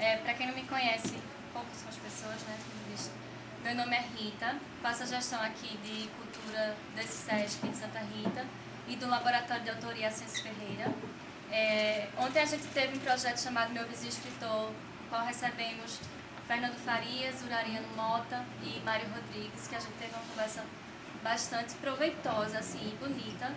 Para quem não me conhece, poucas são as pessoas, né? Meu nome é Rita, faço a gestão aqui de cultura desse SESC de Santa Rita e do Laboratório de Autoria Ascenso Ferreira. Ontem a gente teve um projeto chamado Meu Vizinho Escritor, no qual recebemos Fernando Farias, Urariano Mota e Mário Rodrigues, que a gente teve uma conversa bastante proveitosa assim, e bonita,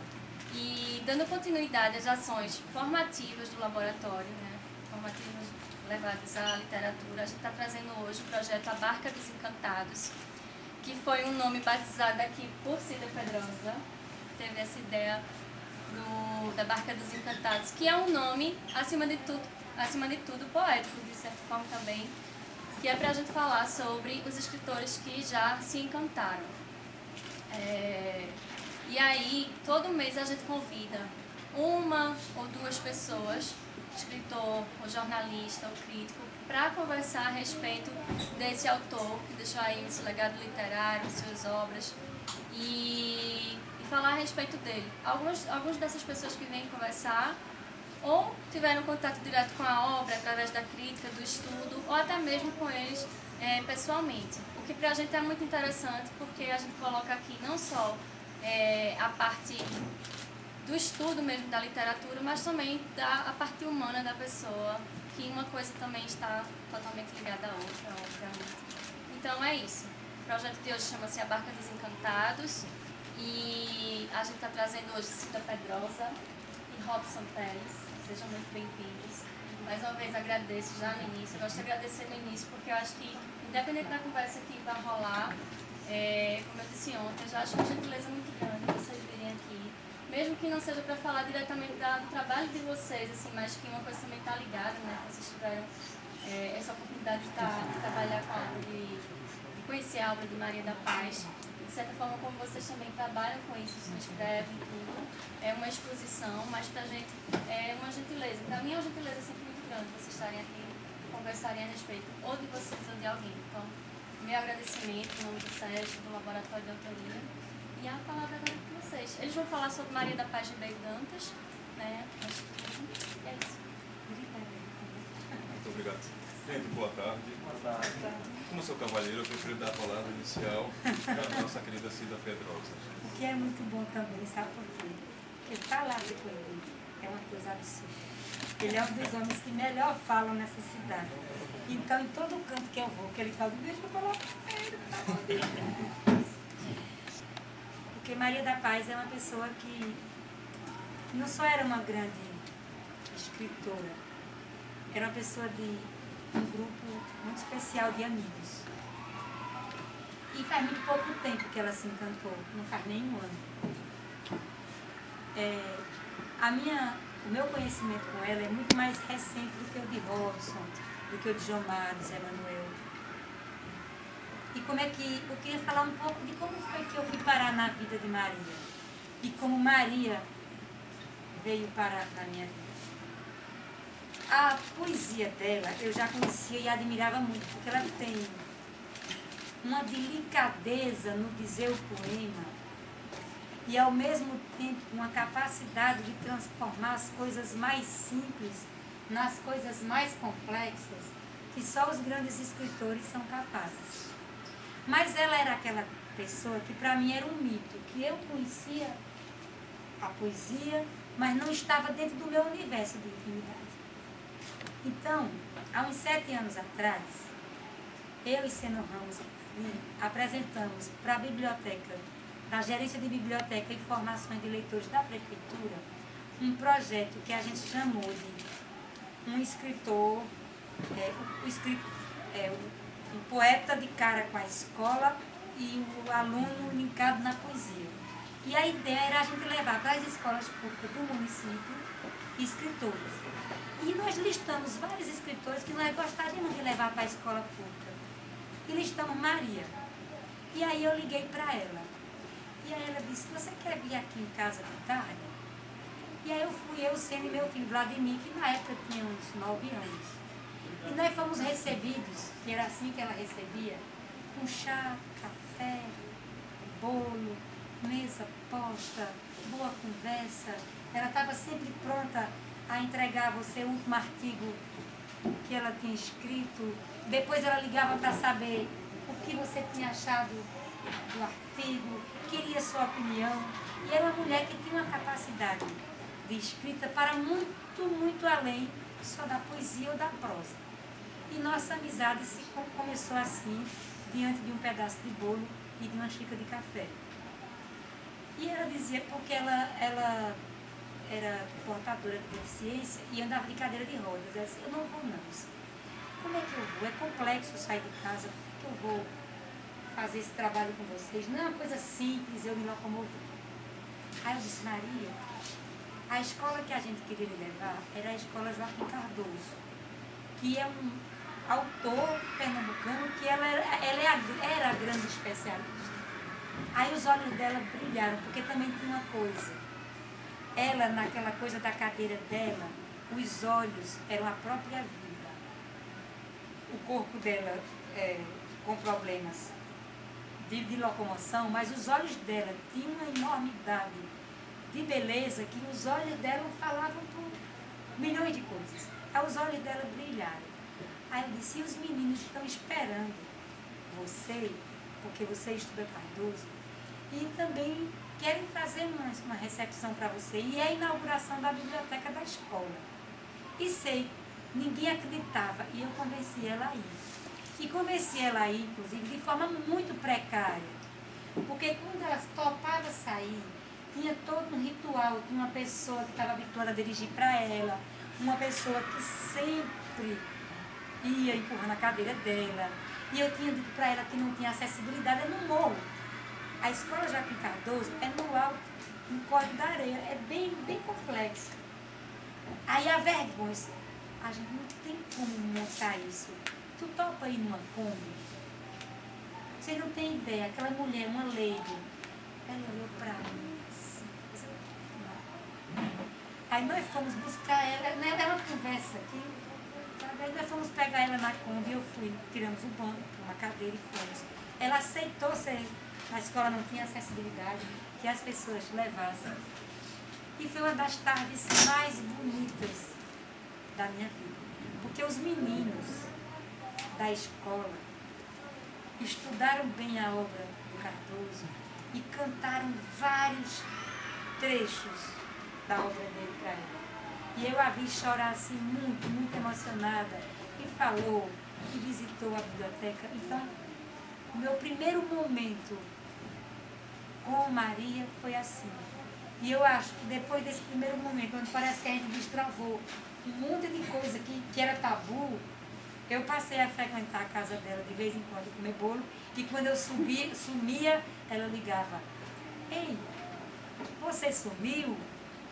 e dando continuidade às ações formativas do laboratório, né? Formativas levadas à literatura. A gente está trazendo hoje o projeto A Barca dos Encantados, que foi um nome batizado aqui por Cida Pedrosa. Teve essa ideia da Barca dos Encantados, que é um nome, acima de tudo poético, de certa forma também, que é para a gente falar sobre os escritores que já se encantaram. E aí, todo mês a gente convida uma ou duas pessoas, escritor, ou jornalista, ou crítico, para conversar a respeito desse autor que deixou aí esse legado literário, suas obras, e falar a respeito dele. Algumas dessas pessoas que vêm conversar ou tiveram contato direto com a obra através da crítica, do estudo, ou até mesmo com eles pessoalmente. O que para a gente é muito interessante, porque a gente coloca aqui não só a parte do estudo mesmo da literatura, mas também a parte humana da pessoa, que uma coisa também está totalmente ligada à outra, obviamente. Então é isso. O projeto de hoje chama-se A Barca dos Encantados e a gente está trazendo hoje Cida Pedrosa e Robson Teles. Sejam muito bem-vindos. Mais uma vez agradeço já no início. Eu gosto de agradecer no início porque eu acho que, independente da conversa que vai rolar, como eu disse ontem, eu já acho uma gentileza muito grande vocês virem aqui. Mesmo que não seja para falar diretamente do trabalho de vocês, assim, mas que uma coisa também está ligada, né? Vocês tiveram essa oportunidade de trabalhar com a obra, de conhecer a obra de Maria da Paz. De certa forma, como vocês também trabalham com isso, se escrevem, tudo, é uma exposição, mas para a gente é uma gentileza. Para mim é uma gentileza sempre muito grande vocês estarem aqui, conversarem a respeito, ou de vocês ou de alguém. Então, meu agradecimento em nome do SESC, do Laboratório de Autoria, e a palavra agora é com vocês. Eles vão falar sobre Maria da Paz Ribeiro Dantas, né? E é isso. Muito obrigado. Gente, boa tarde. Boa tarde. Como sou cavalheiro, eu prefiro dar a palavra inicial para a nossa querida Cida Pedrosa. O que é muito bom também, sabe por quê? Porque falar de ele é uma coisa absurda. Ele é um dos homens que melhor falam nessa cidade. Então, em todo canto que eu vou, que ele fala, deixa eu falar com ele, tá bom. Porque Maria da Paz é uma pessoa que não só era uma grande escritora, era uma pessoa de um grupo muito especial de amigos. E faz muito pouco tempo que ela se encantou, não faz nem um ano. O meu conhecimento com ela é muito mais recente do que o de Robson, do que o de Jomar, de Zé Manuel. E eu queria falar um pouco de como foi que eu fui parar na vida de Maria. E como Maria veio parar na minha vida. A poesia dela eu já conhecia e admirava muito, porque ela tem uma delicadeza no dizer o poema e, ao mesmo tempo, uma capacidade de transformar as coisas mais simples nas coisas mais complexas, que só os grandes escritores são capazes. Mas ela era aquela pessoa que, para mim, era um mito, que eu conhecia a poesia, mas não estava dentro do meu universo de intimidade. Então, há uns 7 anos atrás, eu e Seno Ramos apresentamos para a biblioteca, para a gerência de biblioteca e formações de leitores da prefeitura, um projeto que a gente chamou de um escritor, o poeta de cara com a escola e o aluno linkado na poesia. E a ideia era a gente levar para as escolas públicas do município escritores. E nós listamos vários escritores que nós gostaríamos de levar para a escola pública. E listamos Maria. E aí eu liguei para ela. E aí ela disse, você quer vir aqui em casa de tarde? E aí eu, Seno e meu filho Vladimir, que na época tinha uns 9 anos. E nós fomos recebidos, que era assim que ela recebia, com chá, café, bolo, mesa posta, boa conversa. Ela estava sempre pronta a entregar a você um último artigo que ela tinha escrito. Depois ela ligava para saber o que você tinha achado do artigo, queria sua opinião. E era uma mulher que tinha uma capacidade de escrita para muito, muito além só da poesia ou da prosa. E nossa amizade começou assim, diante de um pedaço de bolo e de uma xícara de café. E ela dizia, porque ela era portadora de deficiência e andava de cadeira de rodas. Ela disse, eu não vou não. Como é que eu vou? É complexo sair de casa, como é que eu vou fazer esse trabalho com vocês? Não é uma coisa simples, eu me locomover. Aí eu disse, Maria, a escola que a gente queria lhe levar era a escola Joaquim Cardoso, que é um autor pernambucano que ela era a grande especialista. Aí os olhos dela brilharam, porque também tinha uma coisa. Ela, naquela coisa da cadeira dela, os olhos eram a própria vida. O corpo dela com problemas de locomoção, mas os olhos dela tinham uma enormidade de beleza que os olhos dela falavam por milhões de coisas. Aí os olhos dela brilharam. Aí eu disse, e os meninos estão esperando você, porque você estuda Cardoso, e também querem fazer uma recepção para você. E é a inauguração da biblioteca da escola. E sei, ninguém acreditava, e eu convenci ela a ir. E convenci ela a ir, inclusive, de forma muito precária. Porque quando ela topava sair, tinha todo um ritual, tinha uma pessoa que estava habituada a dirigir para ela, uma pessoa que sempre ia empurrando a cadeira dela. E eu tinha dito para ela que não tinha acessibilidade, é no morro. A escola Joaquim Cardoso é no alto, no Córrego da Areia, é bem, bem complexo. Aí a vergonha, a gente não tem como montar isso. Tu topa ir numa Kombi? Você não tem ideia, aquela mulher, uma lady, ela olhou para mim assim, aí nós fomos buscar ela, ela conversa aqui, aí nós fomos pegar ela na Kombi, eu fui, tiramos o banco, uma cadeira e fomos. Ela aceitou ser, a escola não tinha acessibilidade, que as pessoas levassem. E foi uma das tardes mais bonitas da minha vida, porque os meninos da escola estudaram bem a obra do Cardoso e cantaram vários trechos da obra dele para ela. E eu a vi chorar assim muito, muito emocionada, e falou, e visitou a biblioteca. Então, o meu primeiro momento com Maria foi assim. E eu acho que depois desse primeiro momento, quando parece que a gente destravou um monte de coisa que era tabu, eu passei a frequentar a casa dela de vez em quando, comer bolo, e quando eu sumia, ela ligava, ei, você sumiu?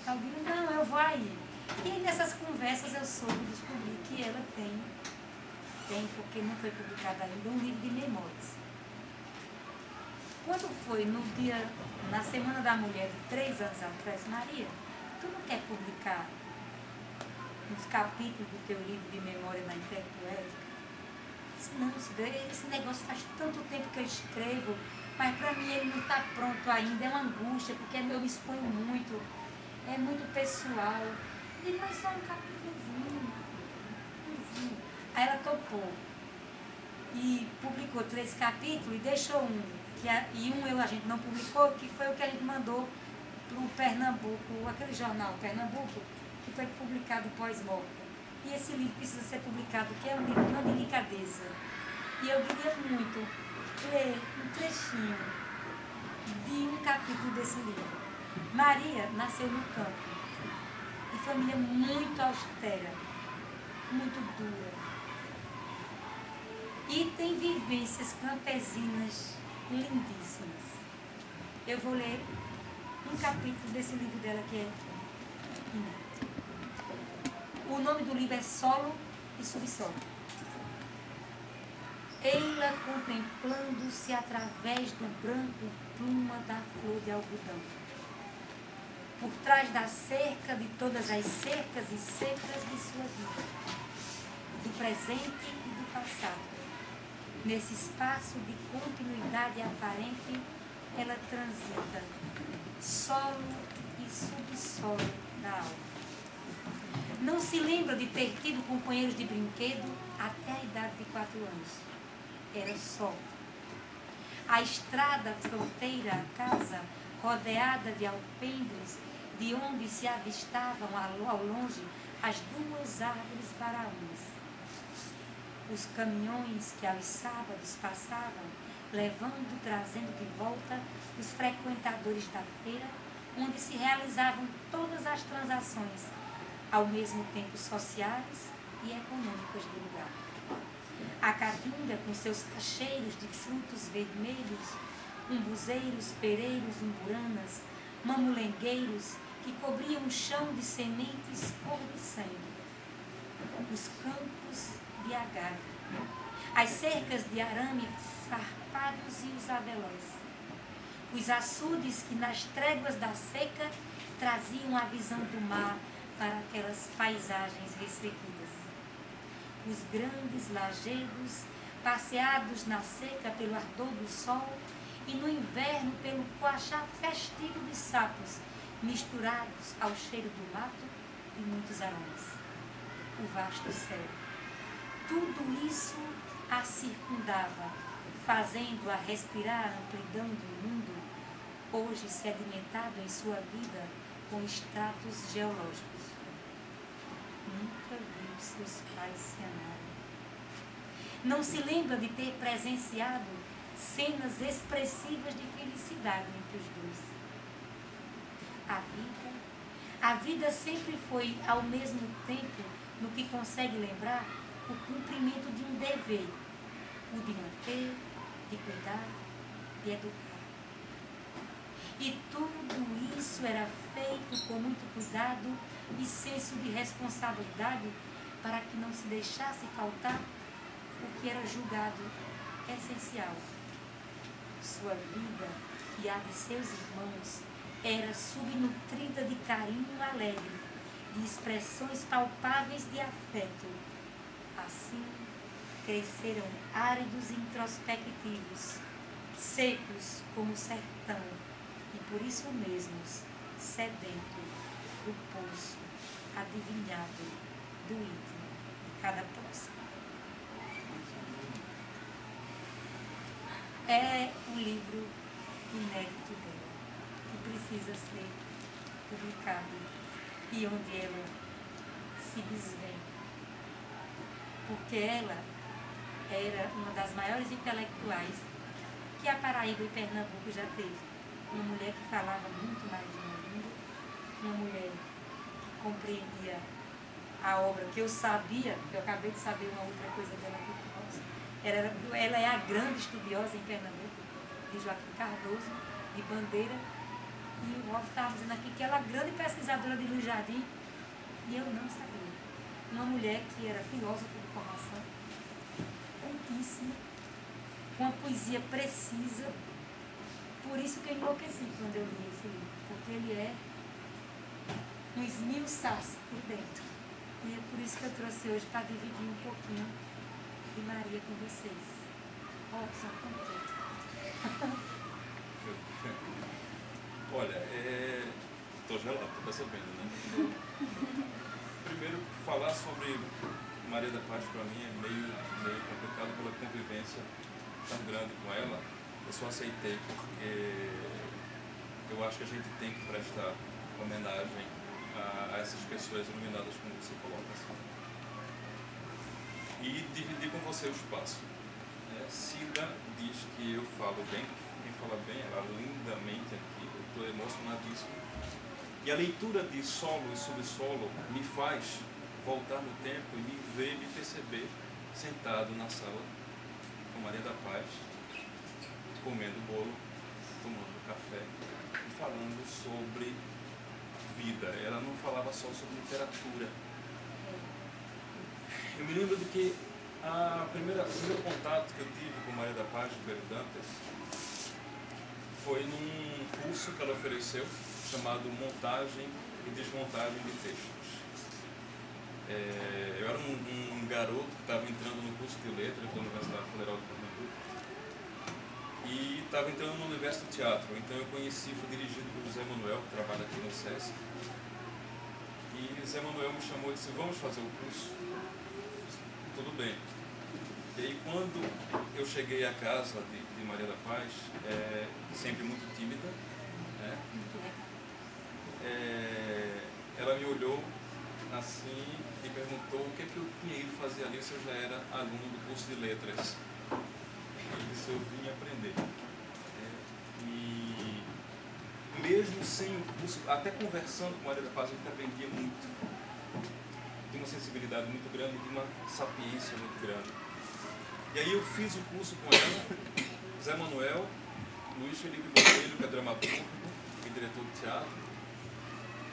Eu digo, não, eu vou aí. E aí nessas conversas eu soube descobrir que ela tem, porque não foi publicado ainda, um livro de memórias. Quando foi na Semana da Mulher de 3 anos atrás, Maria, tu não quer publicar uns capítulos do teu livro de memória na Interpoética? Não, esse negócio faz tanto tempo que eu escrevo, mas para mim ele não está pronto ainda, é uma angústia, porque eu me exponho muito, é muito pessoal. Eu digo, mas só um capítulozinho. Aí ela topou e publicou 3 capítulos e deixou um. A gente não publicou, que foi o que a gente mandou para o Pernambuco, aquele jornal Pernambuco, que foi publicado pós-morte. E esse livro precisa ser publicado, que é um livro de uma delicadeza. E eu queria muito ler um trechinho de um capítulo desse livro. Maria nasceu no campo, de família muito austera, muito dura. E tem vivências campesinas lindíssimas. Eu vou ler um capítulo desse livro dela que é inédito. O nome do livro é Solo e Subsolo. Ei-la contemplando-se através do branco pluma da flor de algodão. Por trás da cerca de todas as cercas e secas de sua vida, do presente e do passado. Nesse espaço de continuidade aparente, ela transita solo e subsolo da alma. Não se lembra de ter tido companheiros de brinquedo até a idade de 4 anos. Era só. A estrada fronteira à casa, rodeada de alpendres, de onde se avistavam ao longe as 2 árvores baraúnas. Os caminhões que aos sábados passavam, levando, trazendo de volta os frequentadores da feira, onde se realizavam todas as transações, ao mesmo tempo sociais e econômicas do lugar. A caatinga, com seus cacheiros de frutos vermelhos, umbuzeiros, pereiros, umburanas, mamulengueiros, que cobriam o chão de sementes cor de sangue. Os campos de agave, as cercas de arame farpados e os avelãs. Os açudes que nas tréguas da seca traziam a visão do mar para aquelas paisagens ressequidas. Os grandes lajedos, passeados na seca pelo ardor do sol e no inverno pelo coachar festivo de sapos, misturados ao cheiro do mato e muitos aromas. O vasto céu. Tudo isso a circundava, fazendo-a respirar a amplidão do mundo, hoje sedimentado em sua vida com estratos geológicos. Nunca viu seus pais se amarem. Não se lembra de ter presenciado cenas expressivas de felicidade entre os dois. A vida sempre foi, ao mesmo tempo, no que consegue lembrar, o cumprimento de um dever, o de manter, de cuidar, de educar. E tudo isso era feito com muito cuidado e senso de responsabilidade para que não se deixasse faltar o que era julgado essencial. Sua vida e a de seus irmãos era subnutrida de carinho alegre, de expressões palpáveis de afeto. Assim, cresceram áridos e introspectivos, secos como o sertão, e por isso mesmos, sedento do poço, adivinhado do íntimo de cada poça. É um livro inédito dela, que precisa ser publicado e onde ela se desvém. Porque ela era uma das maiores intelectuais que a Paraíba e Pernambuco já teve. Uma mulher que falava muito mais de uma língua, uma mulher que compreendia a obra que eu sabia, eu acabei de saber uma outra coisa dela aqui com nós. Ela é a grande estudiosa em Pernambuco, de Joaquim Cardoso, de Bandeira, e o Robson estava dizendo aqui que ela é a grande pesquisadora de Luiz Jardim, e eu não sabia. Uma mulher que era filósofa de formação, contíssima, com uma poesia precisa. Por isso que eu enlouqueci quando eu li esse livro, porque ele é um esmiuçar-se por dentro. E é por isso que eu trouxe hoje para dividir um pouquinho de Maria com vocês. Robson, conta. Olha, estou gelado, estou percebendo, né? Primeiro, falar sobre Maria da Paz para mim é meio complicado pela convivência tão grande com ela. Eu só aceitei porque eu acho que a gente tem que prestar homenagem a essas pessoas iluminadas, como você coloca assim. E dividir com você o espaço. Cida diz que eu falo bem, quem fala bem, ela lindamente aqui, eu estou emocionadíssimo. E a leitura de solo e subsolo me faz voltar no tempo e me ver, me perceber sentado na sala com Maria da Paz, comendo bolo, tomando café e falando sobre vida. Ela não falava só sobre literatura. Eu me lembro de que o primeiro contato que eu tive com Maria da Paz Ribeiro Dantas foi num curso que ela ofereceu chamado Montagem e Desmontagem de Textos. Eu era um garoto que estava entrando no curso de letras da Universidade Federal de Pernambuco e estava entrando no universo do teatro. Então eu conheci, fui dirigido por José Manuel, que trabalha aqui no SESC. E Zé Manuel me chamou e disse, vamos fazer o curso? Tudo bem. E aí quando eu cheguei à casa de Maria da Paz, sempre muito tímida, né? Ela me olhou assim e perguntou o que eu tinha ido fazer ali se eu já era aluno do curso de letras. Eu disse, eu vim aprender. E mesmo sem o curso, até conversando com Maria da Paz, a gente aprendia muito. De uma sensibilidade muito grande, de uma sapiência muito grande. E aí eu fiz o curso com ela, Zé Manuel, Luiz Felipe Botelho, que é dramaturgo e diretor de teatro,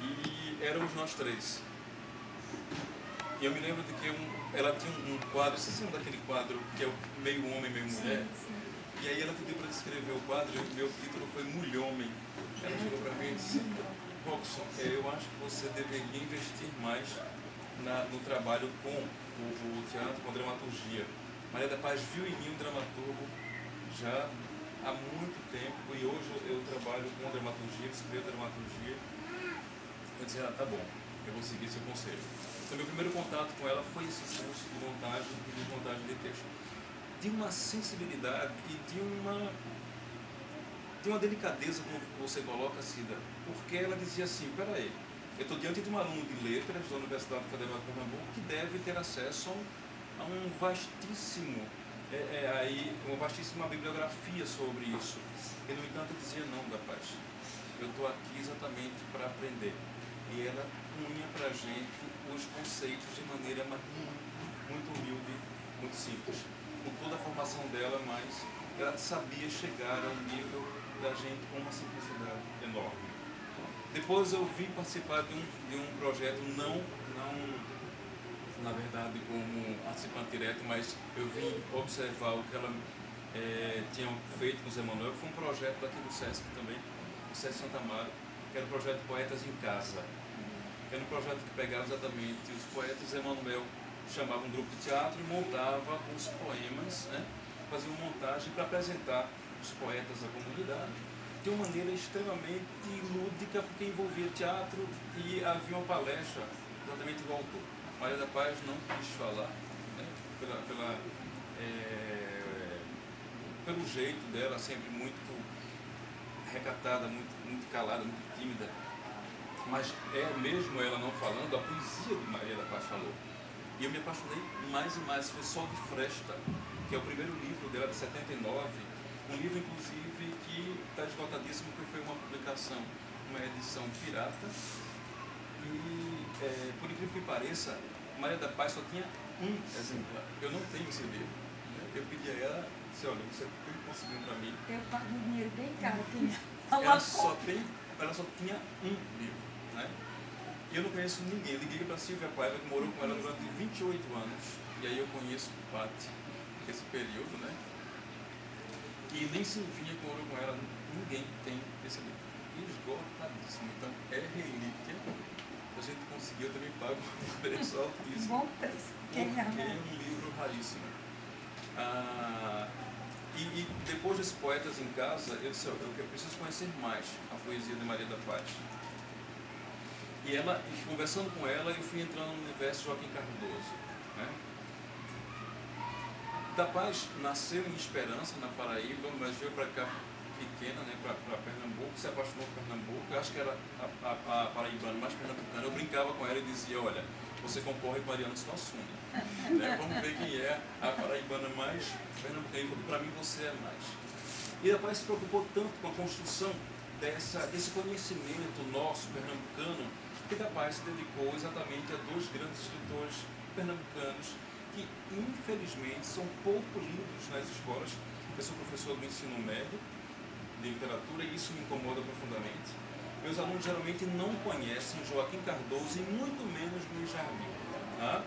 e éramos nós três. E eu me lembro de que ela tinha um quadro, vocês lembram daquele quadro que é meio homem, meio mulher? Sim. E aí ela pediu para descrever o quadro e o meu título foi Mulhomem. Ela chegou para mim e disse, Robson, eu acho que você deveria investir mais no trabalho com o teatro, com a dramaturgia. Maria da Paz viu em mim um dramaturgo já há muito tempo e hoje eu trabalho com dramaturgia, escrevo dramaturgia. Eu disse, tá bom, eu vou seguir seu conselho. Então, meu primeiro contato com ela foi esse curso de montagem e desmontagem de texto. De uma sensibilidade e de uma delicadeza, como você coloca, Cida, porque ela dizia assim, peraí, eu estou diante de um aluno de letras da Universidade Federal de Pernambuco que deve ter acesso a uma vastíssima bibliografia sobre isso. E, no entanto, eu dizia, não, da Paz, eu estou aqui exatamente para aprender. E ela punha para a gente os conceitos de maneira muito humilde, muito simples. Com toda a formação dela, mas ela sabia chegar ao nível da gente com uma simplicidade enorme. Depois eu vim participar de um projeto, não na verdade como participante direto, mas eu vim observar o que ela tinha feito com o Zé Manuel. Foi um projeto aqui do SESC também, do SESC Santa Amaro, que era o projeto Poetas em Casa. Que era um projeto que pegava exatamente os poetas. Zé Manuel chamava um grupo de teatro e montava os poemas, né? Fazia uma montagem para apresentar os poetas à comunidade de uma maneira extremamente lúdica, porque envolvia teatro e havia uma palestra exatamente do autor. Maria da Paz não quis falar, né? Pelo jeito dela, sempre muito recatada, muito calada, muito tímida. Mas mesmo ela não falando, a poesia de Maria da Paz falou. E eu me apaixonei mais e mais. Foi Sol de Fresta, que é o primeiro livro dela, de 79. Um livro, inclusive, que está esgotadíssimo, porque foi uma publicação, uma edição pirata. E, por incrível que pareça, Maria da Paz só tinha um exemplar. Eu não tenho esse livro. Eu pedi a ela, disse, olha, você tem que conseguir para mim. Eu pago um dinheiro bem caro. Ela só tinha um livro. Né? E eu não conheço ninguém. Eu liguei para a Silvia Paiva, que morou com ela durante 28 anos. E aí eu conheço o Pati, esse período, né? E nem Silvinha, que morou com ela, ninguém tem esse livro. Esgotadíssimo. Então é relíquia. Se a gente conseguir, eu também pago um preço altíssimo. Bom preço. Porque é um livro raríssimo. E depois desse Poetas em Casa, eu disse, eu preciso conhecer mais a poesia de Maria da Paz. E conversando com ela, eu fui entrando no universo Joaquim Cardoso. Né? Da Paz nasceu em Esperança, na Paraíba, mas veio para cá pequena, né, para Pernambuco, se apaixonou por Pernambuco. Eu acho que era a paraibana mais pernambucana. Eu brincava com ela e dizia, olha, você concorre com a Ariano Suassuna. Né? Vamos ver quem é a paraibana mais pernambucana. Para mim, você é mais. E a Paz se preocupou tanto com a construção desse conhecimento nosso, pernambucano, que da Paz se dedicou exatamente a dois grandes escritores pernambucanos que, infelizmente, são pouco lidos nas escolas. Eu sou professor do ensino médio de literatura e isso me incomoda profundamente. Meus alunos geralmente não conhecem Joaquim Cardoso e muito menos Luiz Jardim. Tá?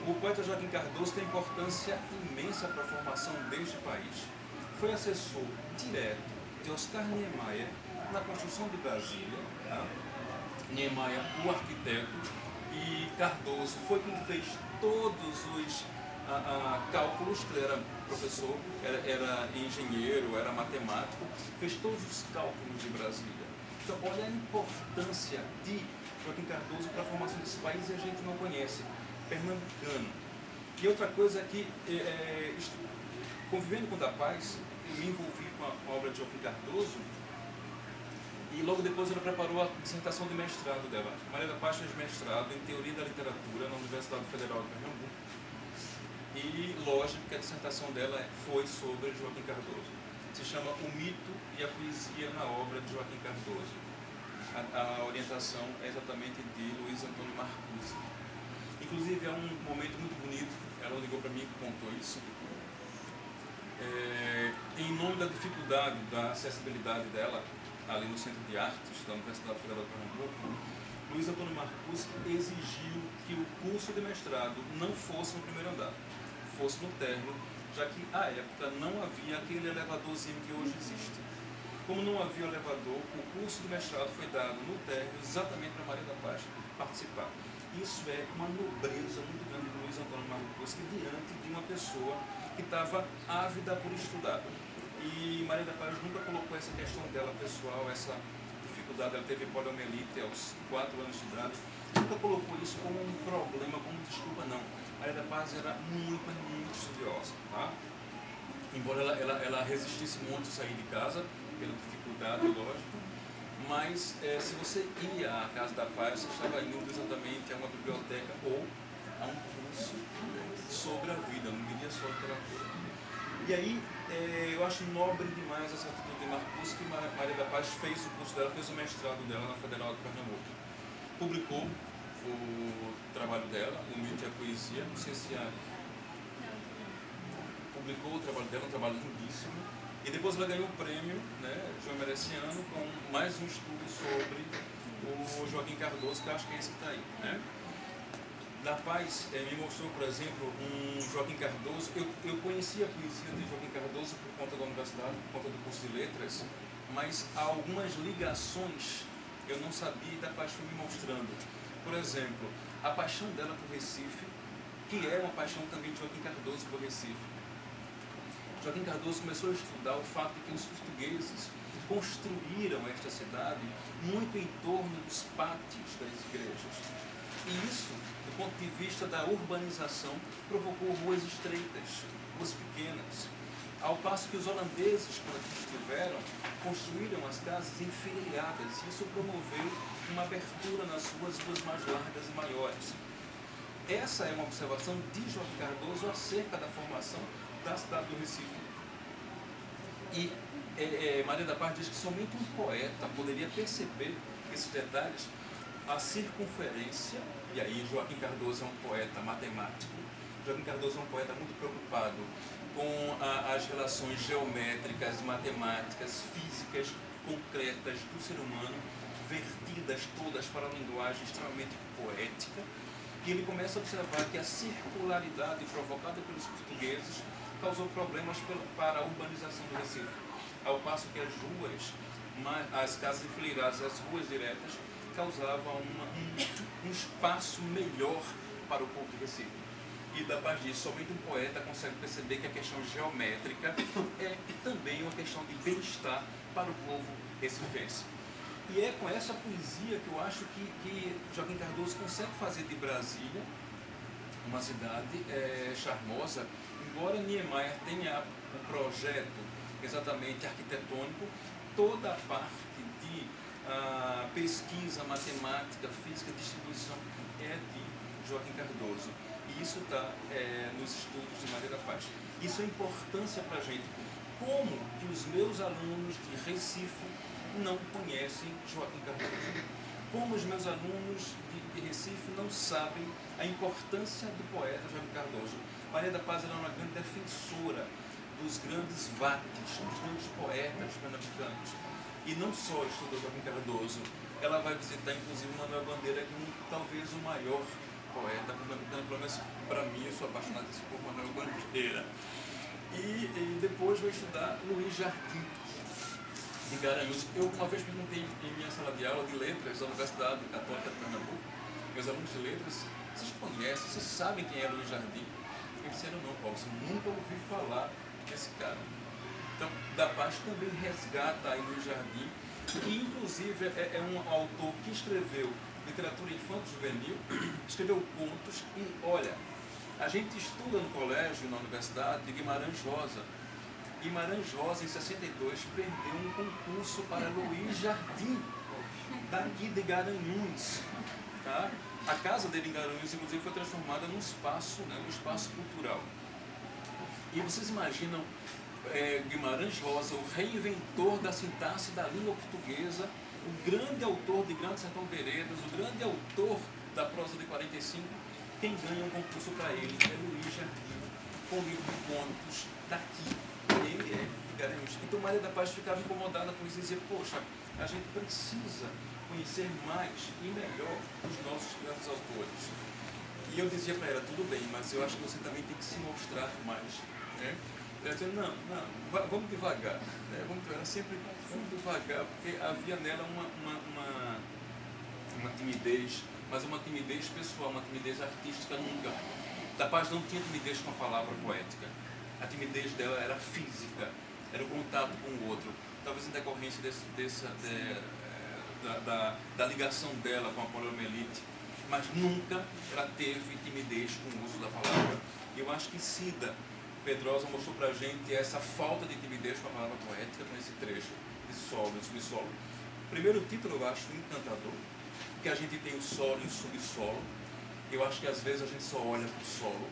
O poeta Joaquim Cardoso tem importância imensa para a formação deste país. Foi assessor direto de Oscar Niemeyer na construção de Brasília. Tá? Niemeyer, o arquiteto, e Cardoso foi quem fez todos os cálculos, que ele era professor, era engenheiro, era matemático, fez todos os cálculos de Brasília. Então, olha a importância de Joaquim Cardoso para a formação desse país e a gente não conhece, pernambucano. E outra coisa é que, convivendo com o Da Paz, eu me envolvi com a obra de Joaquim Cardoso e logo depois ela preparou a dissertação de mestrado dela. Maria da Paz fez mestrado em Teoria da Literatura na Universidade Federal de Pernambuco. E lógico que a dissertação dela foi sobre Joaquim Cardoso. Se chama O Mito e a Poesia na Obra de Joaquim Cardoso. A orientação é exatamente de Luiz Antônio Marcuse. Inclusive é um momento muito bonito, ela ligou para mim e contou isso. Em nome da dificuldade da acessibilidade dela, ali no Centro de Artes da Universidade Federal de Pernambuco, Luiz Antônio Marcuse exigiu que o curso de mestrado não fosse no primeiro andar, fosse no térreo, já que à época não havia aquele elevadorzinho que hoje existe. Como não havia elevador, o curso de mestrado foi dado no térreo exatamente para Maria da Paz participar. Isso é uma nobreza muito grande de Luiz Antônio Marcuse diante de uma pessoa que estava ávida por estudar. E Maria da Paz nunca colocou essa questão dela pessoal, essa dificuldade. Ela teve poliomielite aos 4 anos de idade. Nunca colocou isso como um problema, como desculpa, não. Maria da Paz era muito estudiosa, tá? Embora ela resistisse muito a sair de casa, pela dificuldade, lógico. Mas se você ia à Casa da Paz, você estava indo exatamente a uma biblioteca ou a um curso sobre a vida, não diria só literatura. E aí, eu acho nobre demais essa atitude de Marcuse, que Maria da Paz fez o curso dela, fez o mestrado dela na Federal de Pernambuco. Publicou o trabalho dela, O Mito e a Poesia, não sei se publicou o trabalho dela, um trabalho lindíssimo. E depois ela ganhou o prêmio, né, João Mereciano, com mais um estudo sobre o Joaquim Cardoso, que eu acho que é esse que está aí. Né? Da Paz me mostrou, por exemplo, um Joaquim Cardoso. Eu conhecia a poesia de Joaquim Cardoso por conta da universidade, por conta do curso de letras, mas algumas ligações eu não sabia e Da Paz foi me mostrando. Por exemplo, a paixão dela por Recife, que é uma paixão também de Joaquim Cardoso por Recife. Joaquim Cardoso começou a estudar o fato de que os portugueses construíram esta cidade muito em torno dos pátios das igrejas. E isso, do ponto de vista da urbanização, provocou ruas estreitas, ruas pequenas. Ao passo que os holandeses, quando aqui estiveram, construíram as casas enfileiradas. E isso promoveu uma abertura nas ruas mais largas e maiores. Essa é uma observação de Joaquim Cardoso acerca da formação da cidade do Recife. E Maria da Paz diz que somente um poeta poderia perceber esses detalhes, a circunferência, e aí Joaquim Cardoso é um poeta matemático. Joaquim Cardoso é um poeta muito preocupado com as relações geométricas, matemáticas, físicas, concretas do ser humano, vertidas todas para uma linguagem extremamente poética. E ele começa a observar que a circularidade provocada pelos portugueses causou problemas para a urbanização do Recife. Ao passo que as ruas, as casas enfileiradas, as ruas diretas, causavam um espaço melhor para o povo de Recife. E da Paz disso, somente um poeta consegue perceber que a questão geométrica é também uma questão de bem-estar para o povo recifense. E é com essa poesia que eu acho que Joaquim Cardoso consegue fazer de Brasília uma cidade charmosa, embora Niemeyer tenha o projeto exatamente arquitetônico, toda a parte de pesquisa, matemática, física, distribuição é de Joaquim Cardoso. E isso está nos estudos de Maria da Paz. Isso é importância para a gente. Como que os meus alunos de Recife não conhecem Joaquim Cardoso? Como os meus alunos de Recife não sabem a importância do poeta Joaquim Cardoso? Maria da Paz era uma grande defensora dos grandes vates, dos grandes poetas pernambucanos. E não só estudou Joaquim Cardoso, ela vai visitar inclusive Manuel Bandeira, que é talvez o maior poeta pernambucano, pelo menos para mim, eu sou apaixonado por Manuel Bandeira. E depois vai estudar Luiz Jardim, de Garanhuns. Eu uma vez perguntei em minha sala de aula de letras da Universidade Católica de Pernambuco, meus alunos de letras, vocês conhecem, vocês sabem quem é Luiz Jardim? Eles disseram, não, Paulo, você nunca ouviu falar desse cara. Então, Da Paz também resgata aí Luiz Jardim, que inclusive é um autor que escreveu literatura infanto-juvenil, escreveu contos e, olha, a gente estuda no colégio, na universidade, de Guimarães Rosa. Guimarães Rosa, em 62, perdeu um concurso para Luiz Jardim, daqui de Garanhuns. Tá? A casa dele em Garanhuns, inclusive, foi transformada num espaço, né, num espaço cultural. E vocês imaginam Guimarães Rosa, o reinventor da sintaxe da língua portuguesa, o grande autor de Grande Sertão Veredas, o grande autor da prosa de 45, quem ganha um concurso para ele é Luiz Jardim, com o livro de contos daqui. Ele é Garanhuns. Então Maria da Paz ficava incomodada com isso e dizia, poxa, a gente precisa conhecer mais e melhor os nossos grandes autores. E eu dizia para ela, tudo bem, mas eu acho que você também tem que se mostrar mais. Né? Ela dizia, não, vamos devagar. Né? Vamos devagar, porque havia nela uma timidez, mas uma timidez pessoal, uma timidez artística nunca. Da Paz não tinha timidez com a palavra poética. A timidez dela era física, era o contato com o outro. Talvez em decorrência da ligação dela com a poliomielite, mas nunca ela teve timidez com o uso da palavra. E eu acho que Cida Pedrosa mostrou pra gente essa falta de timidez com a palavra poética nesse trecho de solo e subsolo. O primeiro título eu acho encantador, porque a gente tem o solo e o subsolo. Eu acho que às vezes a gente só olha para o solo.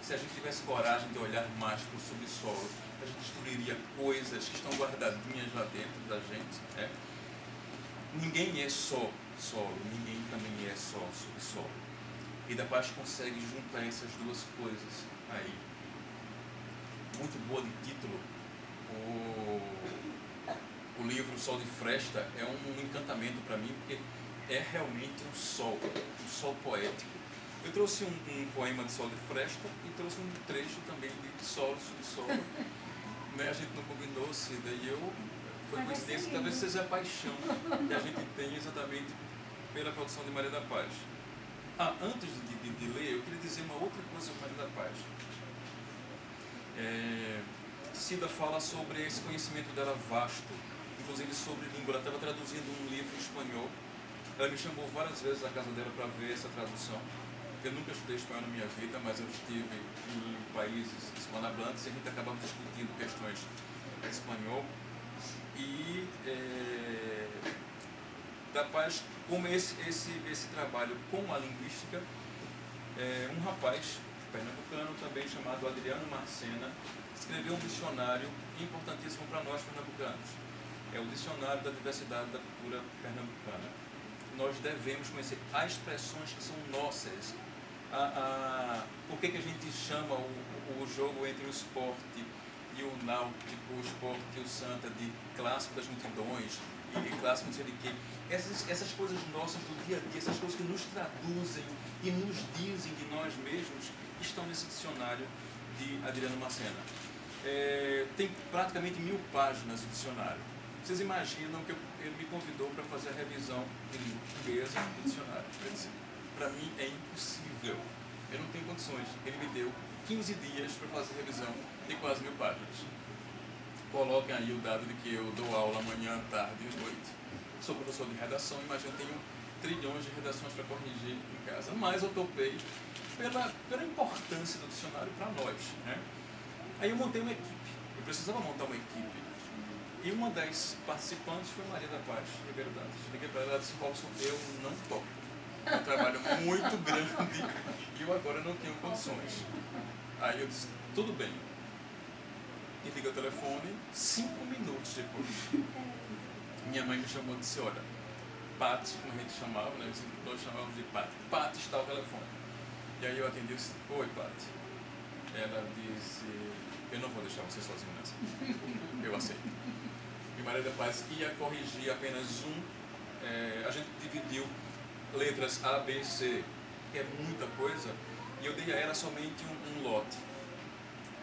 Se a gente tivesse coragem de olhar mais para o subsolo, a gente descobriria coisas que estão guardadinhas lá dentro da gente. Né? Ninguém é só solo, ninguém também é só subsolo. E da Paz consegue juntar essas duas coisas aí. Muito boa de título. O livro Sol de Fresta é um encantamento para mim, porque é realmente um sol poético. Eu trouxe um poema de Sol de Fresta e trouxe um trecho também de solo, subsolo. Né? A gente não combinou, Cida, e eu... Foi coincidência, talvez seja a paixão que a gente tem exatamente pela produção de Maria da Paz. Antes de ler, eu queria dizer uma outra coisa sobre Maria da Paz. Cida fala sobre esse conhecimento dela vasto, inclusive sobre língua. Ela estava traduzindo um livro em espanhol. Ela me chamou várias vezes à casa dela para ver essa tradução. Eu nunca estudei espanhol na minha vida, mas eu estive em países hispanohablantes e a gente acabava discutindo questões de espanhol. E da Paz, como esse trabalho com a linguística, um rapaz pernambucano também chamado Adriano Marcena escreveu um dicionário importantíssimo para nós pernambucanos. É o Dicionário da Diversidade da Cultura Pernambucana. Nós devemos conhecer as expressões que são nossas. Por que a gente chama o jogo entre o esporte e o náutico, o esporte e o santa de clássico das multidões e clássico não sei de quê. Essas coisas nossas do dia a dia, essas coisas que nos traduzem e nos dizem de nós mesmos, estão nesse dicionário de Adriano Marcena. Tem praticamente 1000 páginas o dicionário. Vocês imaginam que ele me convidou para fazer a revisão de língua portuguesa do dicionário. Para mim é impossível, eu não tenho condições. Ele me deu 15 dias para fazer a revisão de quase 1000 páginas. Coloquem aí o dado de que eu dou aula manhã, tarde e noite. Sou professor de redação, imagino que eu tenho trilhões de redações para corrigir em casa, mas eu topei pela importância do dicionário para nós. Né? Aí eu montei uma equipe, eu precisava montar uma equipe. E uma das participantes foi Maria da Paz, Ribeiro Dantas. Liguei para ela e disse, Robson, eu não topo. É um trabalho muito grande e eu agora não tenho condições. Aí eu disse, tudo bem. E liguei o telefone, 5 minutos depois. Minha mãe me chamou e disse, olha, Pati, como a gente chamava, né? Nós chamávamos de Pati. Pati está ao telefone. E aí eu atendi e disse, oi, Pati. Ela disse, eu não vou deixar você sozinho nessa. Eu aceito. E Maria da Paz ia corrigir apenas a gente dividiu letras A, B, C, que é muita coisa, e eu dei a ela somente um lote.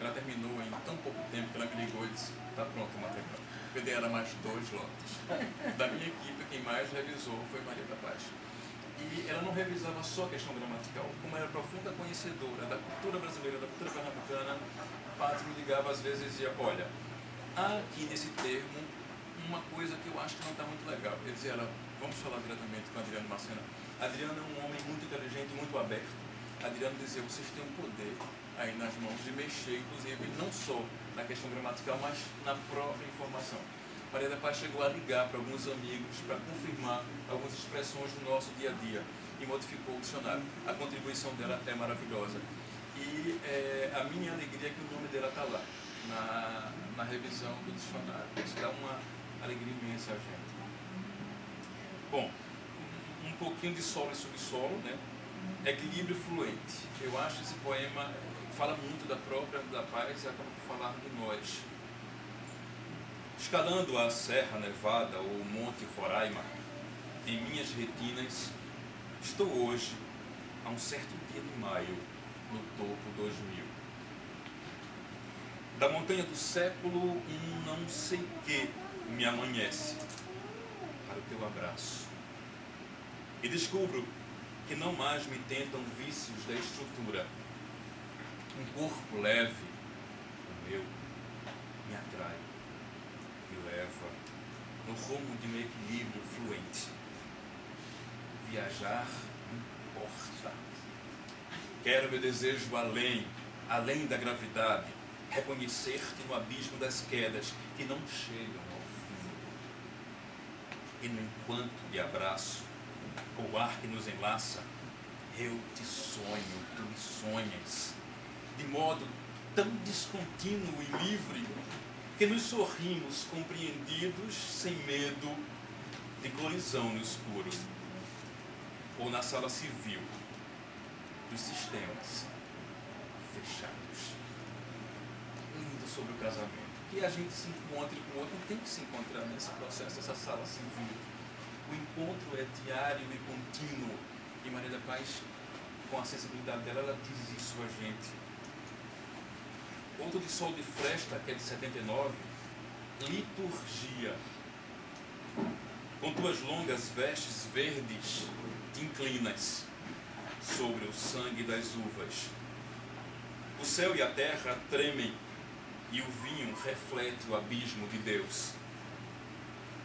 Ela terminou em tão pouco tempo que ela me ligou e disse, está pronto o material. Eu dei a ela mais 2 lotes. Da minha equipe, quem mais revisou foi Maria da Paz. E ela não revisava só a questão gramatical, como era profunda conhecedora da cultura brasileira, da cultura pernambucana, a Pátria me ligava às vezes e dizia, olha, há aqui nesse termo uma coisa que eu acho que não está muito legal. Eu dizia, vamos falar diretamente com a Adriano Marcena. Adriano é um homem muito inteligente, muito aberto. Adriano dizia, vocês têm um poder aí nas mãos de mexer, inclusive, não só na questão gramatical, mas na própria informação. Maria da Paz chegou a ligar para alguns amigos para confirmar algumas expressões do nosso dia a dia e modificou o dicionário. A contribuição dela é maravilhosa. E a minha alegria é que o nome dela está lá, na revisão do dicionário. Isso dá uma alegria imensa a gente. Bom, um pouquinho de solo e subsolo, né? Equilíbrio fluente. Eu acho que esse poema fala muito da própria da Paz e acaba por falar de nós. Escalando a Serra Nevada ou o Monte Roraima, em minhas retinas, estou hoje, a um certo dia de maio, no topo 2000. Da montanha do século, um não sei que me amanhece para o teu abraço. E descubro que não mais me tentam vícios da estrutura. Um corpo leve, o meu, me atrai, me leva no rumo de meu equilíbrio fluente. Viajar importa. Quero meu desejo além da gravidade, reconhecer-te no abismo das quedas que não chegam ao fim. E no enquanto de abraço, o ar que nos enlaça, eu te sonho, tu me sonhas, de modo tão descontínuo e livre, que nos sorrimos compreendidos sem medo de colisão no escuro, ou na sala civil dos sistemas fechados. Lindo sobre o casamento. Que a gente se encontre com o outro, tem que se encontrar nesse processo, nessa sala civil. O encontro é diário e contínuo. E Maria da Paz, com a sensibilidade dela, ela diz isso a gente. Outro de Sol de Fresta, que é de 79, liturgia. Com tuas longas vestes verdes, te inclinas sobre o sangue das uvas. O céu e a terra tremem e o vinho reflete o abismo de Deus.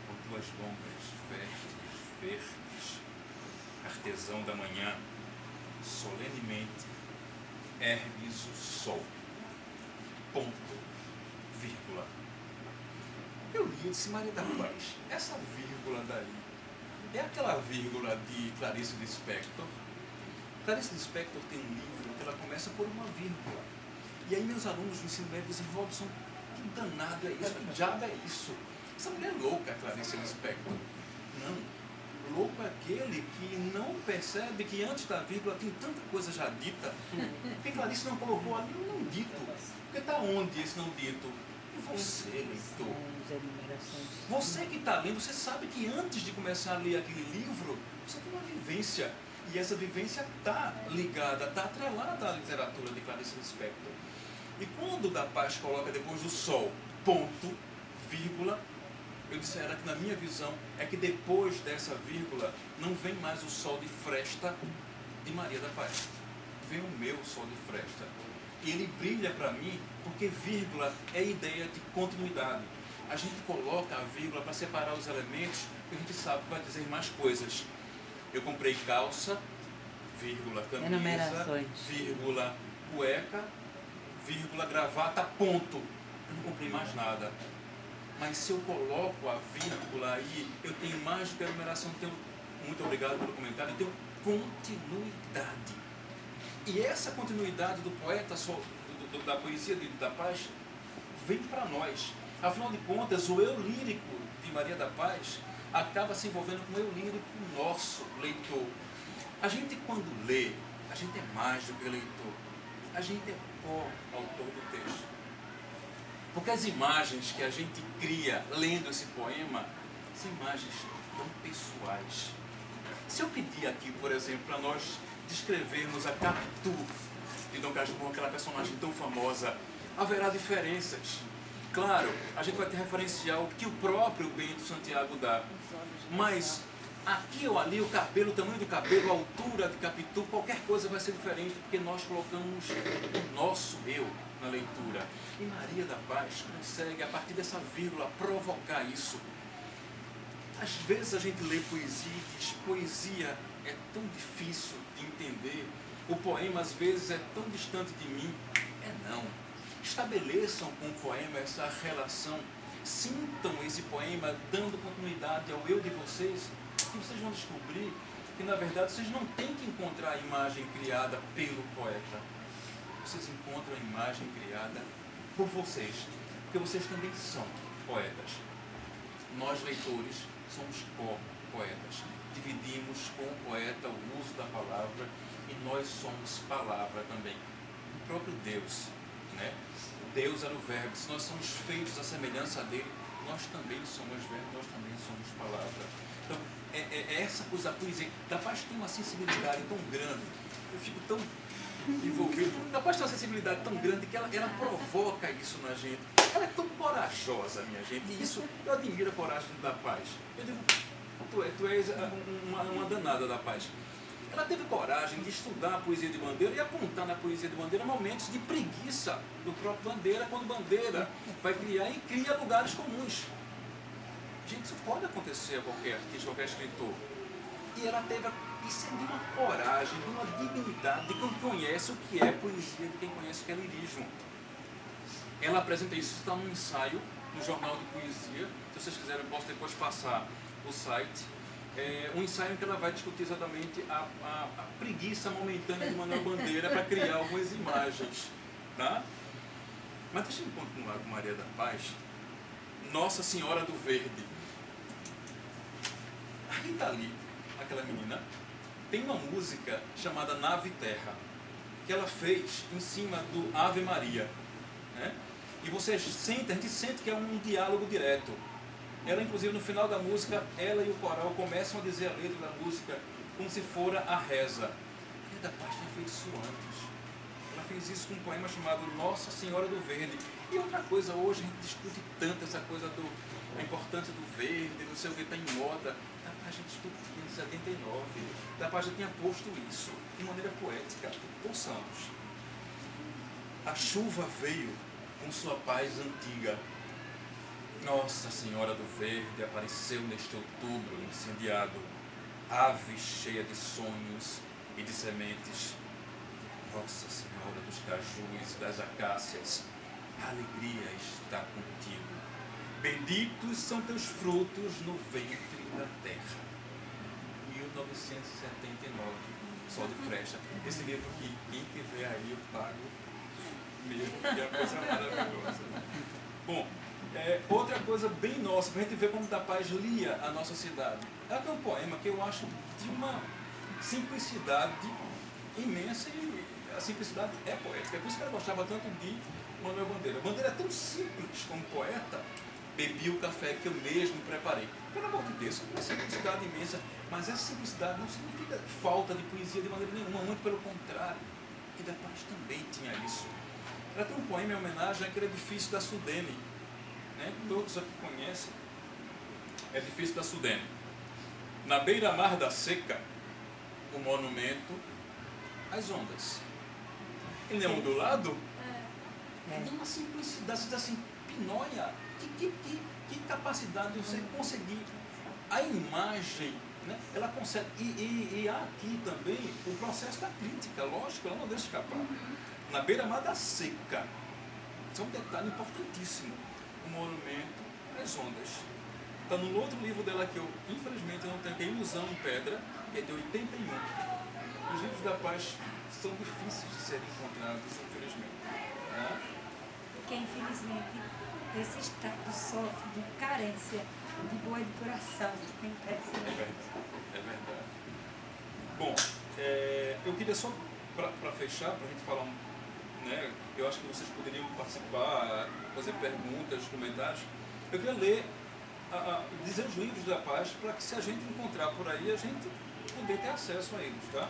Com tuas longas vestes verdes, artesão da manhã, solenemente ergues o sol. Ponto, vírgula. Eu li e disse, Maria da Paz, essa vírgula daí é aquela vírgula de Clarice Lispector. Clarice Lispector tem um livro que ela começa por uma vírgula. E aí meus alunos do ensino médio dizem, Robson, que danado é isso? Que diabo é isso? Essa mulher é louca, Clarice Lispector. Não. Louco é aquele que não percebe que antes da vírgula tem tanta coisa já dita. Porque Clarice não colocou ali um não dito. Porque está onde esse não dito? E você, leitor. Você que está lendo, você sabe que antes de começar a ler aquele livro, você tem uma vivência. E essa vivência está ligada, está atrelada à literatura de Clarice Lispector. E quando da Paz coloca depois do sol, ponto, vírgula, eu disse a ela que na minha visão é que depois dessa vírgula não vem mais o sol de Fresta de Maria da Paz. Vem o meu sol de Fresta. E ele brilha para mim porque vírgula é ideia de continuidade. A gente coloca a vírgula para separar os elementos que a gente sabe que vai dizer mais coisas. Eu comprei calça, vírgula, camisa, vírgula, cueca, vírgula, gravata, ponto. Eu não comprei mais nada. Mas se eu coloco a vírgula aí, eu tenho mais do que a numeração, muito obrigado pelo comentário, eu tenho continuidade. E essa continuidade do poeta, da poesia da Paz, vem para nós. Afinal de contas, o eu lírico de Maria da Paz acaba se envolvendo com o eu lírico nosso, leitor. A gente, quando lê, a gente é mais do que leitor. A gente é co-autor do texto. Porque as imagens que a gente cria lendo esse poema são imagens tão pessoais. Se eu pedir aqui, por exemplo, para nós descrevermos a Capitu de Dom Casmurro, aquela personagem tão famosa, haverá diferenças. Claro, a gente vai ter referencial que o próprio Bento Santiago dá. Mas aqui ou ali, o cabelo, o tamanho do cabelo, a altura de Capitu, qualquer coisa vai ser diferente, porque nós colocamos o nosso eu na leitura. E Maria da Paz consegue, a partir dessa vírgula, provocar isso. Às vezes a gente lê poesia e diz, poesia é tão difícil de entender, o poema às vezes é tão distante de mim. Não. Estabeleçam com o poema essa relação, sintam esse poema dando continuidade ao eu de vocês, e vocês vão descobrir que na verdade vocês não têm que encontrar a imagem criada pelo poeta, vocês encontram a imagem criada por vocês, porque vocês também são poetas. Nós, leitores, somos co-poetas. Dividimos com o poeta o uso da palavra e nós somos palavra também. O próprio Deus, né? Deus era o verbo. Se nós somos feitos à semelhança dele, nós também somos verbo, nós também somos palavra. Então, é essa coisa da poesia. Da Paz tem uma sensibilidade tão grande, eu fico tão envolvido. Da Paz tem uma sensibilidade tão grande que ela provoca isso na gente. Ela é tão corajosa, minha gente, e isso, eu admiro a coragem da Paz. Eu digo, tu és uma danada da Paz. Ela teve coragem de estudar a poesia de Bandeira e apontar na poesia de Bandeira momentos de preguiça do próprio Bandeira, quando Bandeira vai criar e cria lugares comuns. Gente, isso pode acontecer a qualquer artista, qualquer escritor. E ela teve, isso é de uma coragem, de uma dignidade de quem conhece o que é poesia, de quem conhece o que é lirismo. Ela apresenta isso, está num ensaio no Jornal de Poesia. Se vocês quiserem, eu posso depois passar o site. Um ensaio em que ela vai discutir exatamente a preguiça momentânea de Manuel Bandeira para criar algumas imagens. Tá? Mas deixa eu continuar com Maria da Paz. Nossa Senhora do Verde. A Rita Lee, aquela menina, tem uma música chamada Nave Terra, que ela fez em cima do Ave Maria. Né? E você sente, a gente sente que é um diálogo direto. Ela, inclusive, no final da música, ela e o coral começam a dizer a letra da música como se fora a reza. A Rita Paz tinha feito isso antes. Ela fez isso com um poema chamado Nossa Senhora do Verde. E outra coisa, hoje a gente discute tanto essa coisa da importância do verde, não sei o que, está em moda. Da Paz já discutia em 79. Da Paz já tinha posto isso de maneira poética. Ouçamos. A chuva veio com sua paz antiga. Nossa Senhora do Verde apareceu neste outubro incendiado, ave cheia de sonhos e de sementes. Nossa Senhora dos cajus e das acácias, a alegria está contigo. Benditos são teus frutos no ventre da terra. 1979, Sol de Flecha. Esse livro que quem tiver aí eu pago mesmo, que é uma coisa maravilhosa. Bom, outra coisa bem nossa, para a gente ver como Da Paz lia a nossa cidade. Ela tem um poema que eu acho de uma simplicidade imensa, e a simplicidade é poética. É por isso que ela gostava tanto de Manuel Bandeira. Bandeira é tão simples como poeta. Bebi o café que eu mesmo preparei. Pelo amor de Deus, uma simplicidade imensa. Mas essa simplicidade não significa falta de poesia de maneira nenhuma, muito pelo contrário. E Da Paz também tinha isso. Ela tem um poema em homenagem àquele edifício da Sudene. Né? Todos aqui conhecem. Edifício da Sudene. Na beira-mar da seca, o monumento às ondas. Ele é ondulado? De uma simplicidade assim, pinóia. Que capacidade de você conseguir a imagem, né? Ela consegue, e há aqui também o processo da crítica, lógico, ela não deixa escapar. Na beira-mar da seca, isso é um detalhe importantíssimo, o monumento às ondas. Está no outro livro dela que eu, infelizmente, não tenho, que é Ilusão em Pedra, que é de 81. Os livros da Paz são difíceis de serem encontrados, infelizmente. Né? Porque, infelizmente, esse estado sofre de carência de boa editoração. É verdade. Bom, eu queria só, para fechar, para a gente falar, né, eu acho que vocês poderiam participar, fazer perguntas, comentários. Eu queria ler, dizer os livros da Paz, para que se a gente encontrar por aí, a gente poder ter acesso a eles, tá?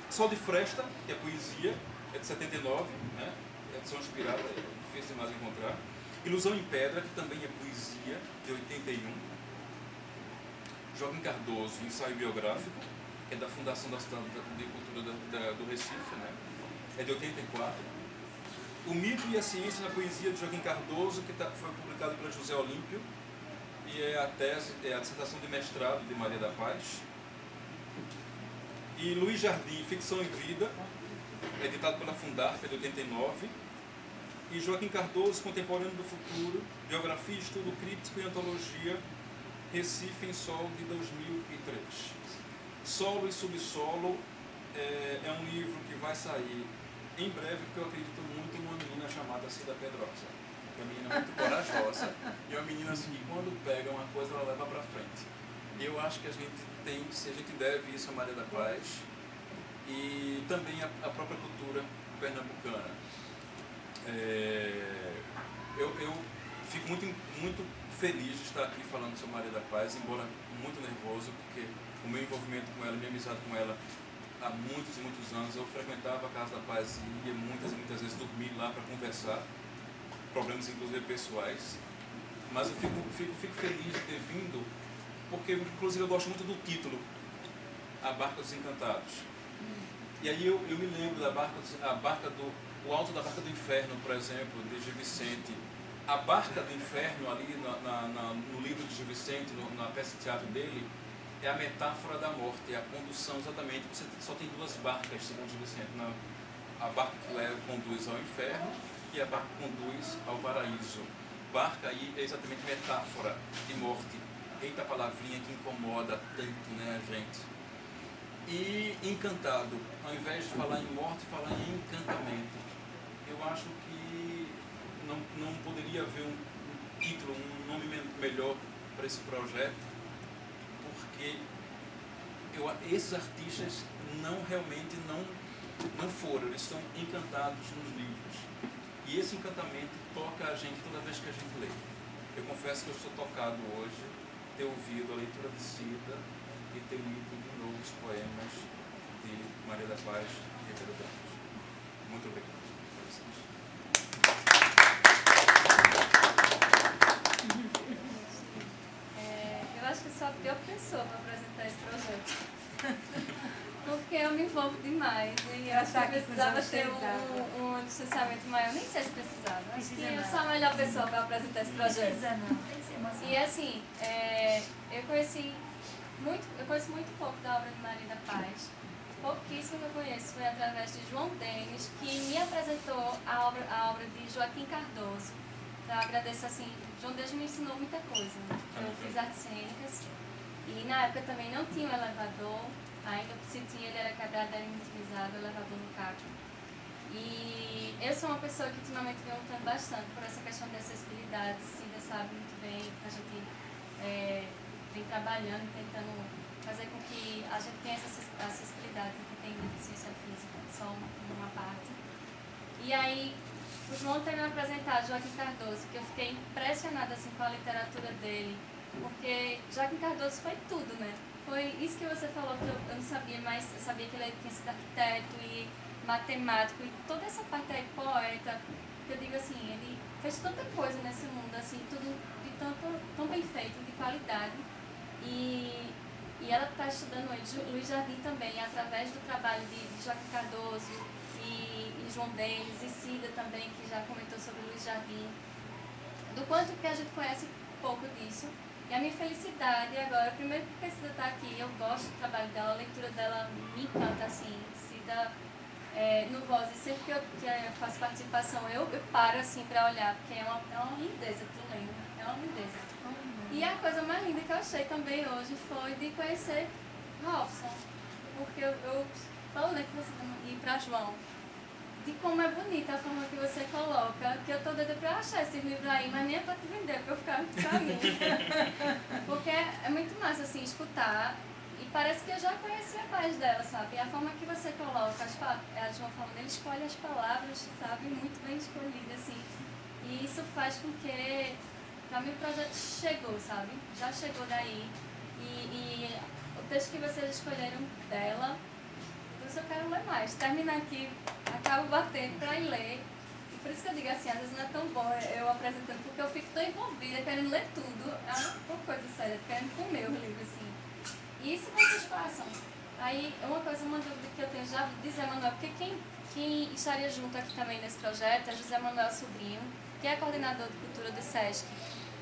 Sol de Fresta, que é poesia, é de 79, né? Edição inspirada, é difícil demais encontrar. Ilusão em Pedra, que também é poesia, de 81. Joaquim Cardoso, ensaio biográfico, que é da Fundação da Cidade de Cultura do Recife, né? É de 84. O Mito e a Ciência na Poesia, de Joaquim Cardoso, que foi publicado pela José Olímpio, e é a dissertação de mestrado de Maria da Paz. E Luiz Jardim, Ficção e Vida, editado pela Fundarp, de 89. E Joaquim Cardoso, Contemporâneo do Futuro, Biografia, Estudo Crítico e Antologia, Recife em Sol, de 2003. Solo e Subsolo é um livro que vai sair em breve, porque eu acredito muito numa menina chamada Cida Pedrosa. É uma menina muito corajosa e é uma menina assim, que quando pega uma coisa, ela leva para frente. E eu acho que a gente tem, se a gente deve isso a Maria da Paz e também a própria cultura pernambucana. Eu fico muito feliz de estar aqui falando sobre Maria da Paz, embora muito nervoso, porque o meu envolvimento com ela, minha amizade com ela, há muitos e muitos anos, eu frequentava a Casa da Paz e ia muitas e muitas vezes dormir lá para conversar, problemas inclusive pessoais, mas eu fico feliz de ter vindo, porque inclusive eu gosto muito do título, A Barca dos Encantados. E aí eu me lembro o Alto da Barca do Inferno, por exemplo, de Gil Vicente. A Barca do Inferno, ali no livro de Gil Vicente, na peça de teatro dele, é a metáfora da morte, é a condução exatamente. Você só tem duas barcas, segundo Gil Vicente. A barca que conduz ao inferno e a barca que conduz ao paraíso. Barca aí é exatamente metáfora de morte. Eita palavrinha que incomoda tanto, né, a gente. E encantado, ao invés de falar em morte, falar em encantamento. Eu acho que não poderia haver um título, um nome melhor para esse projeto, porque esses artistas realmente não foram, eles estão encantados nos livros. E esse encantamento toca a gente toda vez que a gente lê. Eu confesso que eu estou tocado hoje, ter ouvido a leitura de Cida e ter lido de novo os poemas de Maria da Paz e Ribeiro Dantas. Muito obrigado. Eu acho que sou a pior pessoa para apresentar esse projeto. Porque eu me envolvo demais e eu acho que precisava ter um distanciamento maior. Nem sei se precisava. Acho que eu sou a melhor pessoa para apresentar esse projeto. Não precisa não, tem que ser emocionante. E assim, eu conheço muito pouco da obra de Maria da Paz. Pouquíssimo que eu conheço foi através de João Denis, que me apresentou a obra de Joaquim Cardoso. Então eu agradeço assim, João Denis me ensinou muita coisa. Eu fiz artes cênicas e na época também não tinha um elevador, ainda se tinha ele era quebrado, era inutilizado, o elevador no carro. E eu sou uma pessoa que ultimamente vem lutando bastante por essa questão de acessibilidade. Cida sabe muito bem que a gente vem trabalhando e tentando fazer com que a gente tenha essa acessibilidade que tem deficiência física, só uma parte. E aí, o João tem me apresentado Joaquim Cardoso, que eu fiquei impressionada assim, com a literatura dele, porque Joaquim Cardoso foi tudo, né? Foi isso que você falou, que eu não sabia, mas eu sabia que ele tinha sido arquiteto e matemático e toda essa parte aí, poeta, que eu digo assim, ele fez tanta coisa nesse mundo, assim, tudo de tão bem feito, de qualidade. E ela está estudando hoje, Luiz Jardim também, através do trabalho de Joaquim Cardoso e João Denis e Cida também, que já comentou sobre Luiz Jardim, do quanto que a gente conhece pouco disso. E a minha felicidade agora, primeiro porque Cida está aqui, eu gosto do trabalho dela, a leitura dela me encanta, assim, Cida no Voz, e sempre que eu faço participação, eu paro assim para olhar, porque é uma lindeza, tu lembra? É uma lindeza. E a coisa mais linda que eu achei também hoje foi de conhecer Robson, porque eu falo, né, que você ir para João, de como é bonita a forma que você coloca, que eu tô doida pra achar esse livro aí, mas nem é pra te vender, pra eu ficar pra mim. Porque é muito massa, assim, escutar, e parece que eu já conhecia a paz dela, sabe? A forma que você coloca, a João falando, ele escolhe as palavras, sabe? Muito bem escolhida, assim. E isso faz com que, pra mim, o projeto chegou, sabe? Já chegou daí. E o texto que vocês escolheram dela, por isso eu quero ler mais. Termina aqui, acabo batendo para ir ler. E por isso que eu digo assim, às vezes não é tão bom eu apresentando, porque eu fico tão envolvida, querendo ler tudo. É uma coisa séria, querendo comer o livro, assim. E isso vocês passam. Aí, uma dúvida que eu tenho já de José Manuel, porque quem estaria junto aqui também nesse projeto é José Manuel Sobrinho, que é coordenador de cultura do SESC.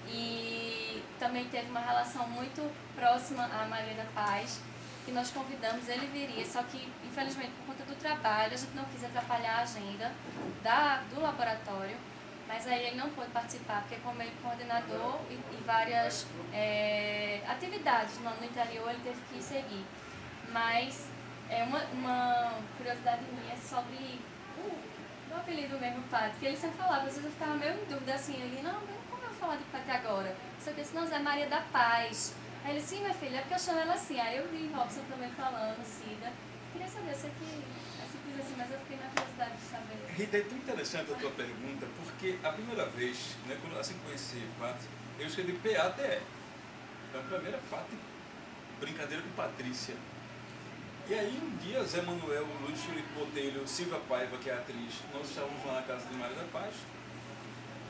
E também teve uma relação muito próxima à Maria da Paz. que nós convidamos, ele viria, só que infelizmente por conta do trabalho a gente não quis atrapalhar a agenda do laboratório, mas aí ele não pôde participar, porque como ele é coordenador e várias atividades no interior ele teve que seguir. Mas uma curiosidade minha sobre o apelido mesmo, Pati, que ele sempre falava, às vezes eu ficava meio em dúvida assim, ele, não, como eu vou falar de Pati agora? Só que assim, não, Zé Maria da Paz. Aí ele, sim, minha filha, é porque eu chamo ela assim. Aí eu vi Robson também falando, Cida. Queria saber, eu sei que é simples assim, mas eu fiquei na curiosidade de saber. Rita, é tão interessante a tua pergunta, porque a primeira vez, né, quando eu assim conheci Pati, eu escrevi PATE. Então, a primeira Pati, brincadeira com Patrícia. E aí, um dia, Zé Manuel, Luiz Felipe Botelho, Silvia Paiva, que é a atriz, nós estávamos lá na casa de Maria da Paz,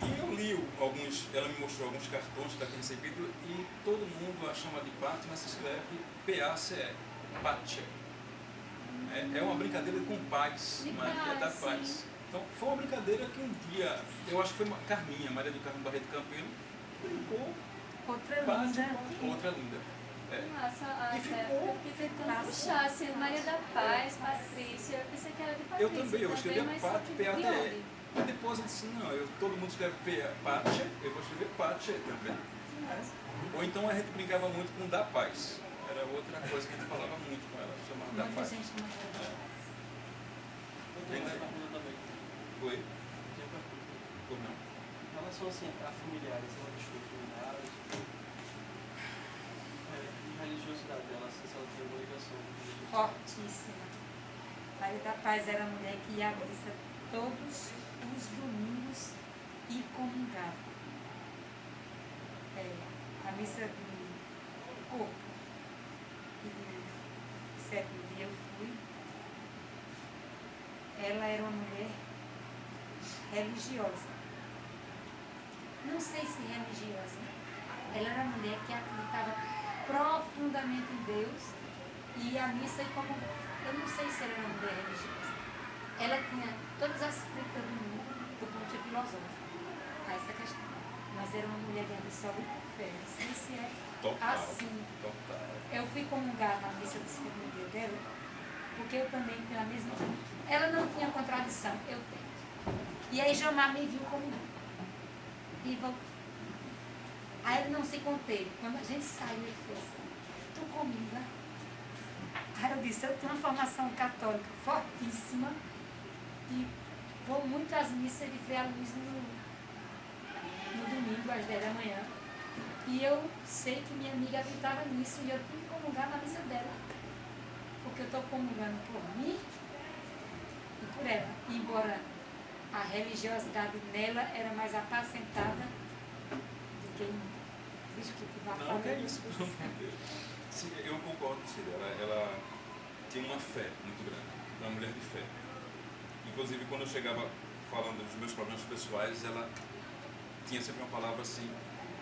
e eu li ela me mostrou alguns cartões que está aqui recebido, e todo mundo a chama de Pati, mas se escreve PACE, Pátia. É uma brincadeira com paz, Maria da Paz. Então, foi uma brincadeira que um dia, eu acho que foi Carminha, Maria do Carmo Barreto Campelo, brincou. Outra Pati, linda. outra linda. Nossa, E ficou. eu fiquei tentando puxar, assim, Maria da Paz, Patrícia, eu pensei que era de Patrícia. Eu também, eu escrevi mas Pati, de PATE. onde? E depois eu disse, não, todo mundo escreve Pátia, eu vou escrever Pátia também. Ou então a gente brincava muito com Da Paz. Era outra coisa que a gente falava muito com ela, chamava Da Muita Paz. gente não gosta. Eu tenho essa pergunta também. Foi? Tenho pergunta. Ou não? Em relação assim, a familiares, ela deixou familiares, religiosidade dela, se ela tem alguma ligação com religião. Fortíssima. Maria da Paz era a mulher que ia à missa todos os domingos e comungava. A missa do corpo. E certo dia eu fui. Ela era uma mulher religiosa. Não sei se religiosa. Ela era uma mulher que acreditava profundamente em Deus e ia à missa e como eu não sei se ela era uma mulher religiosa. Ela tinha todas as críticas do mundo do ponto de vista filosófico a essa questão. Mas era uma mulher de absoluta fé. Não sei se é Total. assim. Total. Eu fui comungar na missa do segundo dia dela, porque eu também tenho a mesma. Ela não tinha contradição, eu tenho. E aí Jomar me viu comungar. E voltou. Aí ele não se conteve. Quando a gente saiu, ele fez assim, tu comunga? Aí eu disse, eu tenho uma formação católica fortíssima e vou muito às missas de Frei Luiz no domingo, às 10 da manhã. E eu sei que minha amiga acreditava nisso e eu tenho que comungar na missa dela. Porque eu estou comungando por mim e por ela. E embora a religiosidade nela era mais apacentada do que em... Desculpe, Não, é isso. Sim, eu concordo com você. Ela tinha uma fé muito grande, uma mulher de fé. Inclusive, quando eu chegava falando dos meus problemas pessoais, ela tinha sempre uma palavra assim,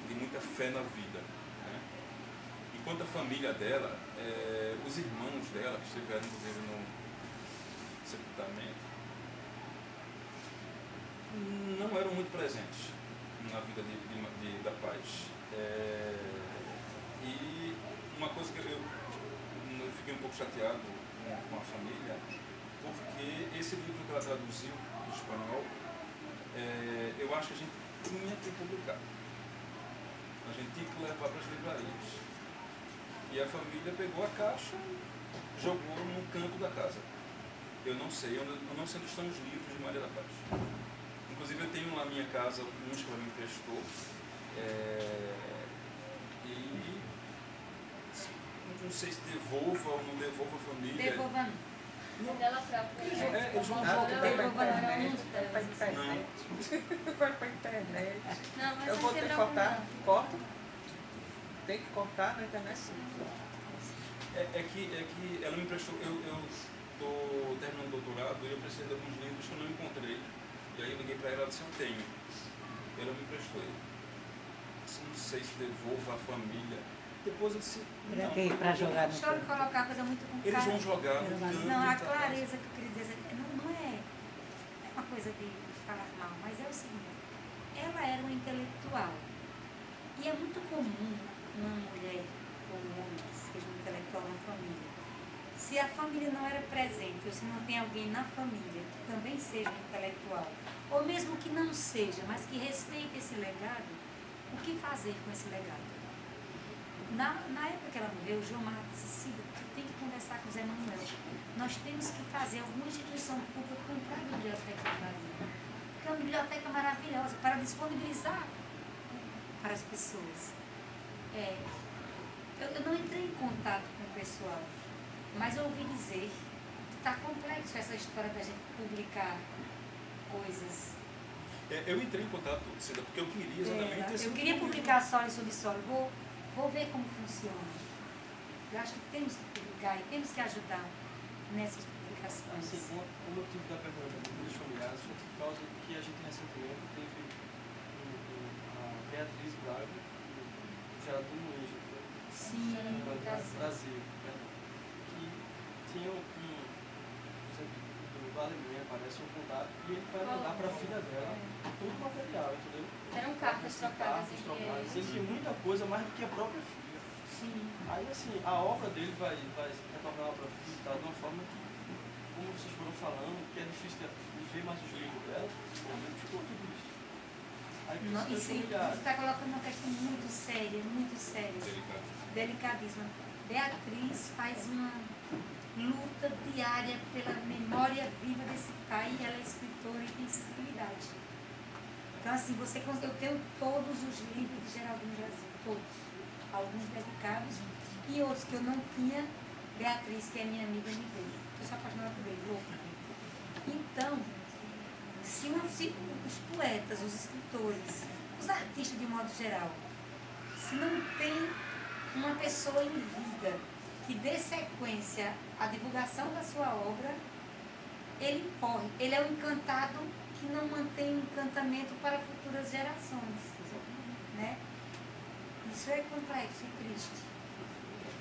de muita fé na vida. Né? Enquanto a família dela, os irmãos dela, que estiveram inclusive no sepultamento, não eram muito presentes na vida da Paz. E uma coisa que eu fiquei um pouco chateado com a família, porque esse livro que ela traduziu do espanhol, eu acho que a gente tinha que publicar. A gente tinha que levar para as livrarias. E a família pegou a caixa e jogou no canto da casa. Eu não sei onde estão os livros de Maria da Paz. Inclusive eu tenho lá na minha casa uns que ela me emprestou. E não sei se devolva ou não devolva a família. Devolva É dela própria. Eles vão Ah, jogar. devolva Vai pra não. internet. Vai pra internet. Não, mas Eu vou ter que quebrar cortar. uma. Corta. Tem que cortar na internet. É que ela me emprestou. Eu estou terminando o doutorado e eu precisei de alguns livros que eu não encontrei. E aí eu liguei para ela e disse, eu tenho. Ela me emprestou. Não sei se devolva a família. Depois eu disse, não. Para jogar no Deixa eu colocar coisa muito complicada. Eles vão jogar no canto. Não, a tá? clareza que eu queria dizer não é uma coisa de falar mal, mas é o seguinte, ela era uma intelectual. E é muito comum uma mulher ou um homem que seja um intelectual na família Se a família não era presente, ou se não tem alguém na família que também seja intelectual, ou mesmo que não seja, mas que respeite esse legado, o que fazer com esse legado? Na época que ela morreu, o João Marcos disse, Cida, tu tem que conversar com o Zé Manuel. Nós temos que fazer alguma instituição pública comprar a biblioteca do Brasil. Porque é uma biblioteca maravilhosa para disponibilizar para as pessoas. Eu não entrei em contato com o pessoal, mas eu ouvi dizer que está complexo essa história da gente publicar coisas. Eu entrei em contato, Cida, porque eu queria exatamente esse Eu queria publicar Solo sobre Solo. Vou ver como funciona. Eu acho que temos que publicar e temos que ajudar nessas publicações. Assim, o motivo da pergunta dos familiares foi por causa de que a gente recentemente teve a Beatriz Braga, do Jardim Luiz, Sim, Brasil, que tinha do Alemanha, parece um contato, e ele vai mandar para a filha dela todo o material, entendeu? Eram cartas trocadas entre trocadas. eles. Ele tem muita coisa mais do que a própria filha. Sim. Aí, assim, a obra dele vai retornar para a filha tá, de uma forma que, como vocês foram falando, que é difícil de ver mais os livros dela, realmente ficou tudo isso. Aí, Não, isso está colocando uma questão muito séria, delicadíssima. Beatriz faz uma luta diária pela memória viva desse pai, e ela é escritora e tem sensibilidade. Então, assim, eu tenho todos os livros de Geraldine Brasil, todos. Alguns dedicados e outros que eu não tinha. Beatriz, que é minha amiga, me deu. Eu sou apaixonada por ele, louca. Então, se os poetas, os escritores, os artistas de modo geral, se não tem uma pessoa em vida que dê sequência à divulgação da sua obra, ele morre. Ele é o encantado que não mantém o encantamento para futuras gerações. Né? Isso é complexo e triste.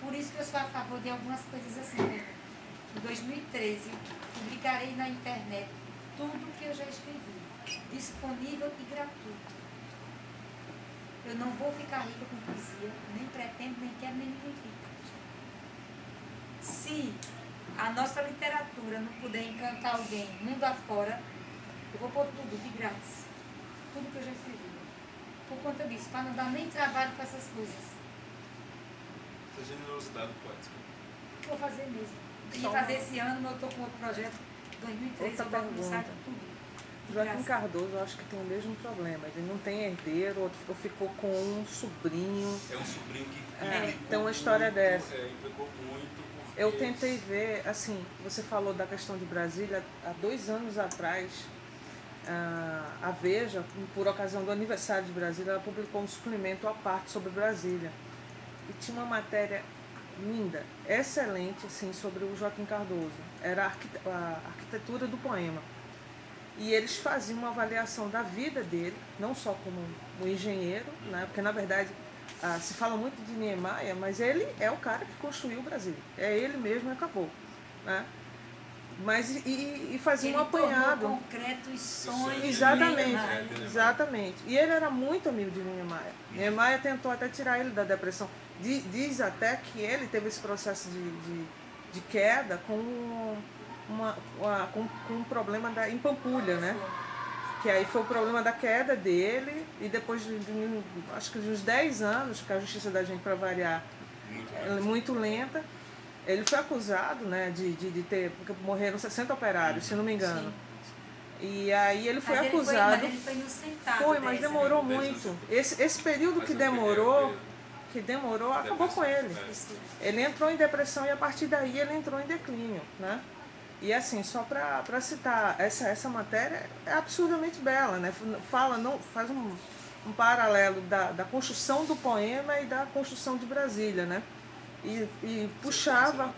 Por isso que eu sou a favor de algumas coisas assim. Né? Em 2013, publicarei na internet tudo que eu já escrevi, disponível e gratuito. Eu não vou ficar rica com poesia, nem pretendo, nem quero, nem ninguém fica. Se a nossa literatura não puder encantar alguém mundo afora, eu vou pôr tudo de grátis. Tudo que eu já escrevi. Por conta disso, para não dar nem trabalho para essas coisas. Essa generosidade poética. Vou fazer mesmo. Ia fazer esse ano, mas eu estou com outro projeto. 2013, Outra eu vou começar pergunta. tudo. de Joaquim graça. Cardoso, eu acho que tem o mesmo problema. Ele não tem herdeiro, ou ficou com um sobrinho. É um sobrinho que tem uma história dessa. implicou muito. Porque Eu tentei ver, assim, você falou da questão de Brasília, há 2 anos atrás, a Veja, por ocasião do aniversário de Brasília, ela publicou um suplemento à parte sobre Brasília. E tinha uma matéria linda, excelente, assim, sobre o Joaquim Cardoso. Era a arquitetura do poema. E eles faziam uma avaliação da vida dele, não só como um engenheiro, né? Porque, na verdade, se fala muito de Niemeyer, mas ele é o cara que construiu o Brasil. É ele mesmo e acabou. Né? Mas, e fazia um apanhado. Tornou concretos sonhos. Exatamente, exatamente. E ele era muito amigo de Niemeyer. Niemeyer tentou até tirar ele da depressão. Diz até que ele teve esse processo de queda com um problema em Pampulha, né? Que aí foi o problema da queda dele, e depois acho que de uns 10 anos, porque a justiça da gente, para variar, é muito lenta, ele foi acusado, né, de ter, porque morreram 60 operários, se não me engano. Sim. E aí ele foi acusado. Mas ele foi inocentado. Foi, mas demorou muito. Esse período que demorou, acabou com ele. Ele entrou em depressão e a partir daí ele entrou em declínio, né? E assim, só para citar, essa matéria é absurdamente bela, né? Faz um paralelo da construção do poema e da construção de Brasília, né? E puxava.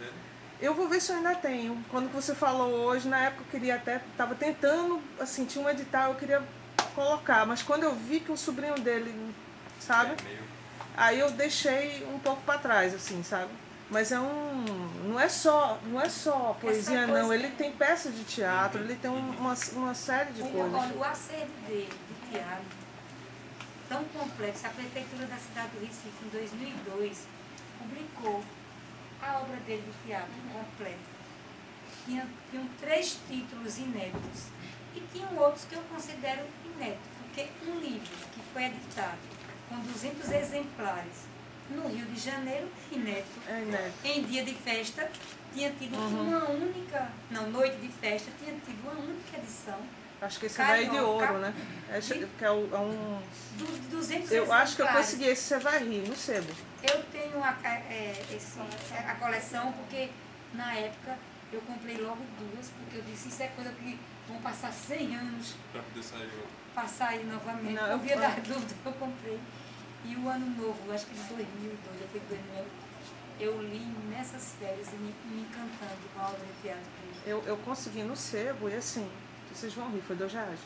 Eu vou ver se eu ainda tenho. Quando você falou hoje, na época eu queria até, estava tentando, assim, tinha um edital, eu queria colocar, mas quando eu vi que o sobrinho dele, sabe? Aí eu deixei um pouco para trás, assim, sabe? Mas não é só poesia, não. Ele tem peças de teatro, ele tem uma série de coisas. Olha, o acervo dele, de teatro, tão complexo. A Prefeitura da cidade do Recife, em 2002, publicou a obra dele de teatro completa. Tinham 3 títulos inéditos e tinham outros que eu considero inéditos, porque um livro que foi editado com 200 exemplares no Rio de Janeiro é inédito. É inédito. Em dia de festa tinha tido uma única, não, noite de festa, tinha tido uma única edição. Acho que esse daí é de ouro, né? Que é um... 200 Eu acho que eu exemplares. consegui esse, você vai rir, no sebo. Eu tenho a coleção porque na época eu comprei logo 2, porque eu disse, isso é coisa que vão passar 100 anos Para poder sair outro. para sair novamente. Não, Eu via da dúvida, eu comprei. E o Ano Novo, acho que de 2002, já foi 2000, eu li nessas férias e me encantando com a obra de teatro dele. Eu consegui no sebo e assim, vocês vão rir, foi R$2.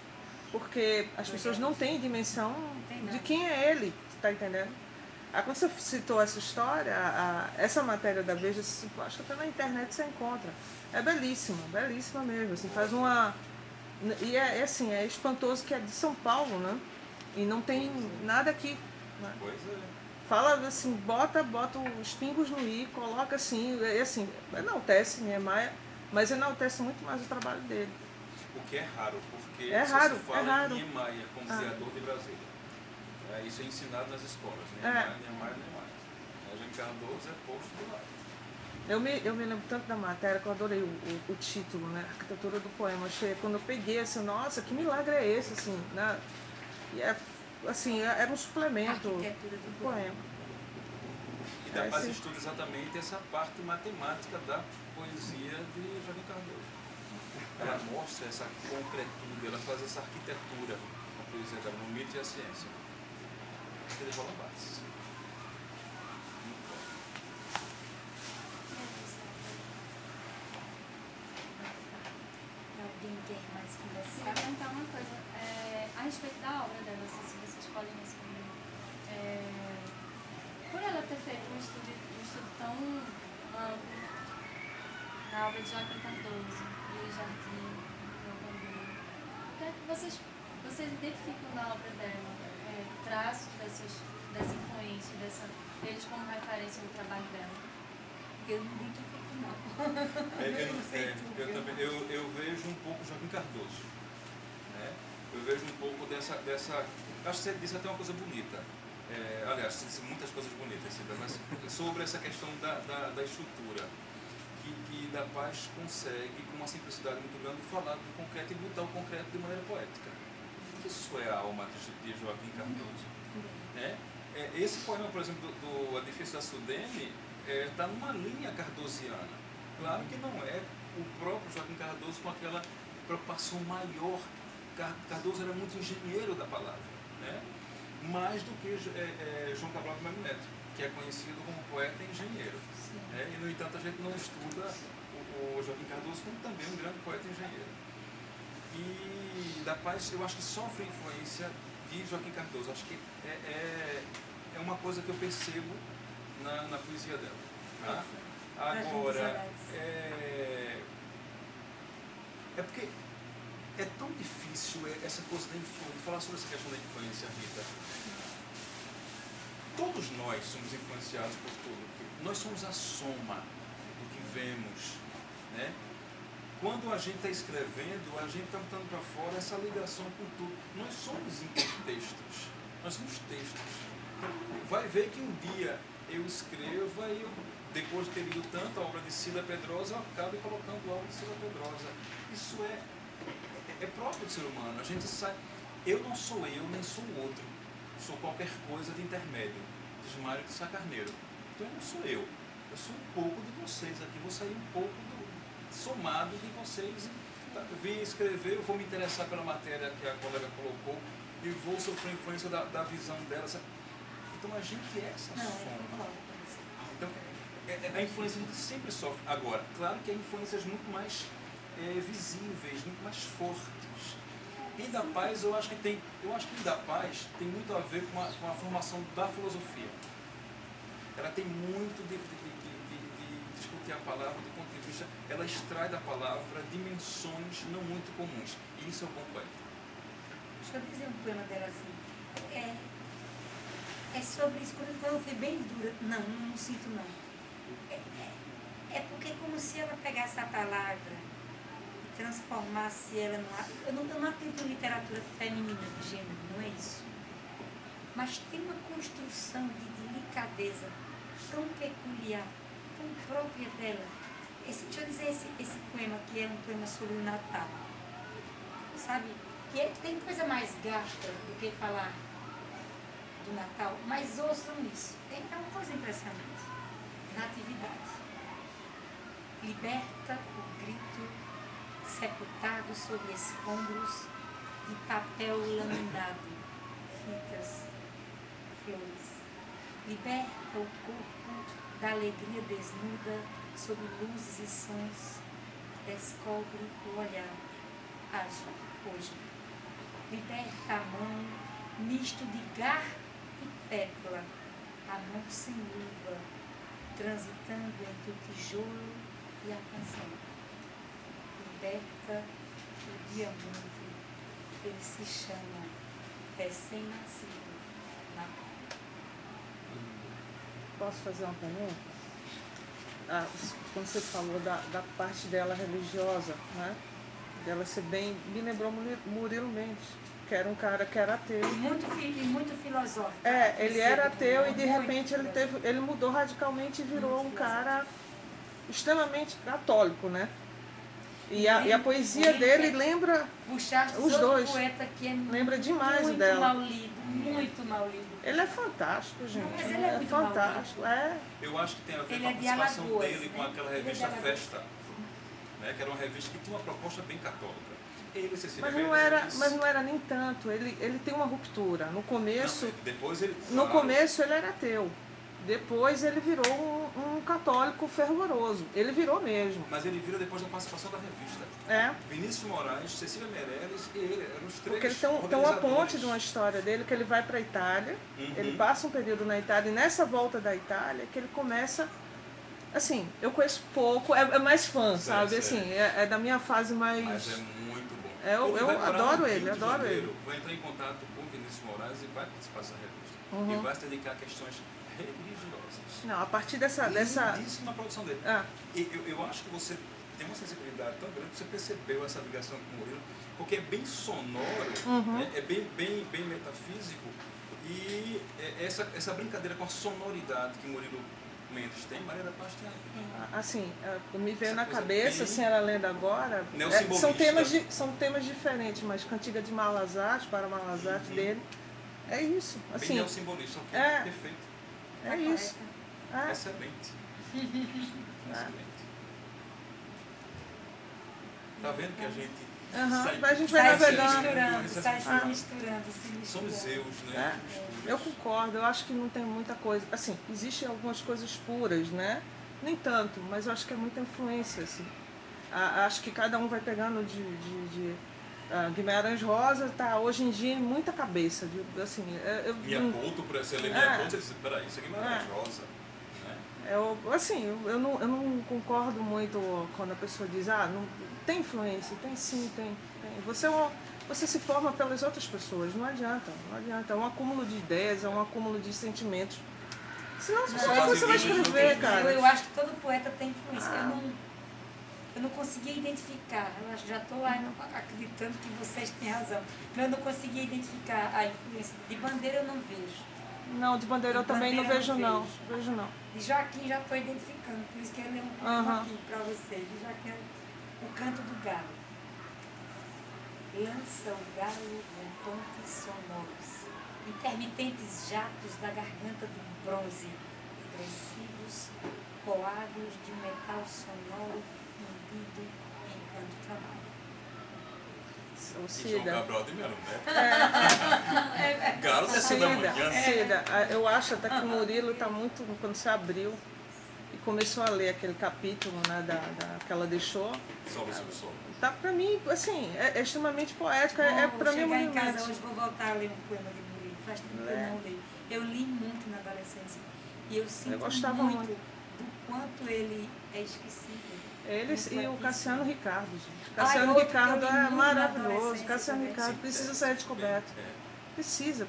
Porque as pessoas não têm dimensão tem nada. de quem é ele, tá entendendo? Aí quando você citou essa história, essa matéria da Veja, acho que até na internet você encontra. É belíssima mesmo. Assim, faz uma. E é assim, é espantoso que é de São Paulo, né? E não tem nada aqui. Né? Pois é. Fala assim, bota os pingos no i, coloca assim, e assim, enaltece Niemeyer, mas enaltece muito mais o trabalho dele. O que é raro, porque É só raro, se fala é raro. em Niemeyer como criador de Brasília. Isso é ensinado nas escolas. Niemeyer. A Jean Cardoso é posto do lado. Eu me lembro tanto da matéria que eu adorei o título, né? Arquitetura do poema. Achei, quando eu peguei, assim, nossa, que milagre é esse, assim, né? E assim, era um suplemento Arquitetura do poema. E da Paz estuda exatamente essa parte matemática da poesia de Joaquim Cardoso. Ela mostra essa concretude, ela faz essa arquitetura na poesia dela, no mito e a ciência. Ele rola base. Alguém quer mais Queria conversar? perguntar uma coisa a respeito da obra dela, não sei se vocês podem responder. Por ela ter feito um estudo tão amplo na obra de Joaquim Cardoso, Luiz Jardim, o que é que vocês identificam na obra dela? Traços dessa influência, deles como referência no trabalho dela? Eu não identifico, não. Eu vejo um pouco Joaquim Cardoso. Né? Eu vejo um pouco dessa. Acho que você disse até uma coisa bonita. Aliás, disse muitas coisas bonitas, mas sobre essa questão da estrutura. Que da Paz consegue, com uma simplicidade muito grande, falar do concreto e botar o concreto de maneira poética. Isso é a alma de Joaquim Cardoso. Esse poema, por exemplo, do Edifício da Sudene, está numa linha cardosiana. Claro que não é o próprio Joaquim Cardoso com aquela preocupação maior. Cardoso era muito engenheiro da palavra, né? Mais do que João Cabral de Melo Neto, que é conhecido como poeta e engenheiro. E, no entanto, a gente não estuda o Joaquim Cardoso como também um grande poeta e engenheiro. E da Paz, eu acho que sofre influência de Joaquim Cardoso. Acho que é uma coisa que eu percebo na poesia dela. Tá? Agora, é porque é tão difícil essa coisa da influência, falar sobre essa questão da influência, Rita. Todos nós somos influenciados por tudo. Nós somos a soma do que vemos, né? Quando a gente está escrevendo, a gente está botando para fora essa ligação com tudo. Nós somos intertextos, nós somos textos. Vai ver que um dia eu escreva e depois de ter lido tanto a obra de Cida Pedrosa, eu acabo colocando a obra de Cida Pedrosa. Isso é próprio do ser humano. A gente sabe, eu não sou eu, nem sou o outro. Sou qualquer coisa de intermédio, diz Mário de Sá Carneiro. Então eu não sou eu sou um pouco de vocês aqui, vou sair um pouco somado de vocês. Vim escrever, eu vou me interessar pela matéria que a colega colocou e vou sofrer influência da visão dela. Então a gente é essa soma. Então, a influência a gente sempre sofre. Agora, claro que há influências muito mais visíveis, muito mais fortes. Em Da Paz, eu acho que em Da Paz tem muito a ver com a formação da filosofia. Ela tem muito de discutir a palavra do ponto de vista, ela extrai da palavra dimensões não muito comuns. E isso é o bom poeta. Deixa eu dizer um poema dela assim. É sobre isso, quando eu fui bem dura. Não sinto não. É porque como se ela pegasse a palavra e transformasse ela numa... Eu não acredito em literatura feminina de gênero, não é isso. Mas tem uma construção de delicadeza tão peculiar, tão própria dela. Deixa eu dizer esse poema, que é um poema sobre o Natal. Sabe? Que tem coisa mais gasta do que falar do Natal, mas ouçam isso. É uma coisa impressionante. Natividade. Liberta o grito sepultado sob escombros de papel laminado, fitas, flores. Liberta o corpo da alegria desnuda sob luzes e sons. Descobre o olhar. Age hoje. Liberta a mão, misto de garra e pétala, a mão sem luva, transitando entre o tijolo e a canção. Liberta o diamante, ele se chama recém-nascido Natal. Posso fazer uma pergunta? Quando você falou da parte dela religiosa, né? Dela ser bem... Me lembrou Murilo Mendes, que era um cara que era ateu. Muito filosófico. Ele era ateu e de repente ele mudou radicalmente e virou um cara extremamente católico, né? E a poesia dele lembra os dois. Poeta que é lembra demais muito dela. Muito mal lido. Ele é fantástico, gente. Não, mas ele é muito fantástico. Eu acho que tem a ver Ele com a é de participação Alagoas, dele com né? aquela Ele é de revista Alagoas. Festa, né, que era uma revista que tinha uma proposta bem católica. Ele, Cecília Mas não era nem tanto. Ele tem uma ruptura. No começo, Não, depois ele, no claro, começo ele era ateu. Depois ele virou um católico fervoroso. Ele virou mesmo. Mas ele vira depois da participação da revista. É. Vinícius Moraes, Cecília Meirelles e ele, eram os três. Porque ele tem uma organizadores. ponte de uma história dele que ele vai para a Itália, ele passa um período na Itália, e nessa volta da Itália que ele começa. Assim, eu conheço pouco, é mais fã, sabe? Sei. Assim, é da minha fase mais. Mas é muito bom. Eu vai morar adoro no ele, Rio de adoro Janeiro, vai entrar em contato com o Vinícius Moraes e vai participar dessa revista. E vai se dedicar a questões religiosas. Não, a partir dessa. Lindíssima produção dele. Ah, E eu acho que você tem uma sensibilidade tão grande que você percebeu essa ligação com o Murilo, porque é bem sonoro, né? É bem metafísico, e essa brincadeira com a sonoridade que Murilo Mendes tem, Maria da Paz tem aí. assim, me veio Essa na coisa cabeça, bem assim, ela lendo agora. neossimbolista. São temas diferentes, mas Cantiga de Malazarte, para Malazarte dele, é isso. Bem Assim, neossimbolista, que é. perfeito. é isso. É. Excelente. Excelente. Tá vendo que a gente A gente vai navegando. Sai se misturando. Somos eus, né? Eu concordo, eu acho que não tem muita coisa. Assim, existem algumas coisas puras, né? Nem tanto, mas eu acho que é muita influência, assim. Acho que cada um vai pegando Guimarães Rosa, tá hoje em dia em muita cabeça. Assim, Minha Couto, por exemplo, você lê Minha Couto, você diz, peraí, isso aqui é Guimarães Rosa. Eu não concordo muito quando a pessoa diz, não tem influência, tem sim, tem. Você se forma pelas outras pessoas, não adianta. É um acúmulo de ideias, é um acúmulo de sentimentos. Senão você vai escrever, cara. Eu acho que todo poeta tem influência. Eu não conseguia identificar, eu já estou acreditando que vocês têm razão, mas eu não conseguia identificar a influência. De Bandeira eu não vejo. Não, de Bandeira eu também não vejo, não. Vejo não. De Joaquim já estou identificando, por isso que eu leio um poema aqui para vocês. De Joaquim, o Canto do Galo. Lança o galo rompantes sonoros, intermitentes jatos da garganta do bronze, agressivos coágulos de metal sonoro fundido em canto trabalho. E João Cabral de Melo, né? Galo dessa da manhã. Cida, eu acho até que o Murilo está muito, quando você abriu e começou a ler aquele capítulo, né, que ela deixou, Solo sobre solo. tá para mim, assim, é extremamente poética, para mim chegar um em casa movimento. hoje, vou voltar a ler um poema de Murilo, faz tempo que eu não leio. Eu li muito na adolescência e eu sinto gostava muito muito do quanto ele é esquecido. Eles e o Cassiano Ricardo, gente. Ai, Cassiano outro que eu Ricardo li é muito na maravilhoso. adolescência Cassiano também. Ricardo precisa ser descoberto. Precisa.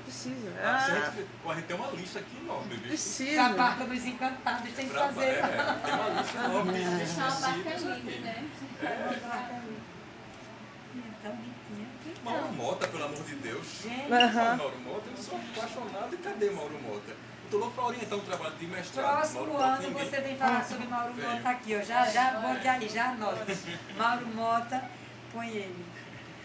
A gente tem uma lista aqui enorme, viu? Precisa. Da Barca dos Encantados tem que fazer. Tem uma lista enorme de Deixar uma barca princípios livre, aqui. né? Então, bonitinho. Mauro Mota, pelo amor de Deus. Gente, Aham. Mauro Mota, eu sou apaixonado. E cadê Mauro Mota? Eu tô louco para orientar um trabalho de mestrado. Mauro próximo Mota, ano ninguém- você vem falar sobre Mauro Venho. Mota aqui, ó. Já bote aí, já anota. Mauro Mota, põe ele.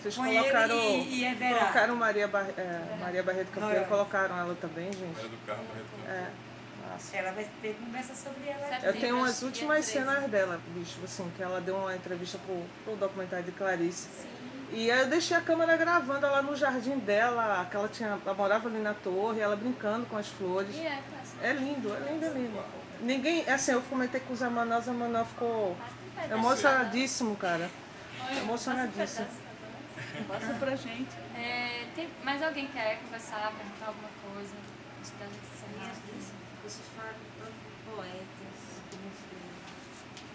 Vocês Põe colocaram, ele e Everardo. colocaram Maria Barreto Campeiro, Não, colocaram ela também, gente. É do carro, Barreto. É, massa. Ela vai ter conversa sobre ela aqui. Eu tenho umas Dia últimas 13. cenas dela, bicho, assim, que ela deu uma entrevista pro documentário de Clarice. E aí eu deixei a câmera gravando ela no jardim dela, que ela morava ali na torre, ela brincando com as flores. E tá. É lindo. Ninguém, assim, eu comentei com o Zé Manuel ficou emocionadíssimo, cara. Emocionadíssimo. Passa pra gente. Tem mais alguém que quer conversar, perguntar alguma coisa? Antes da gente encerrar. Vocês falam tanto de poetas,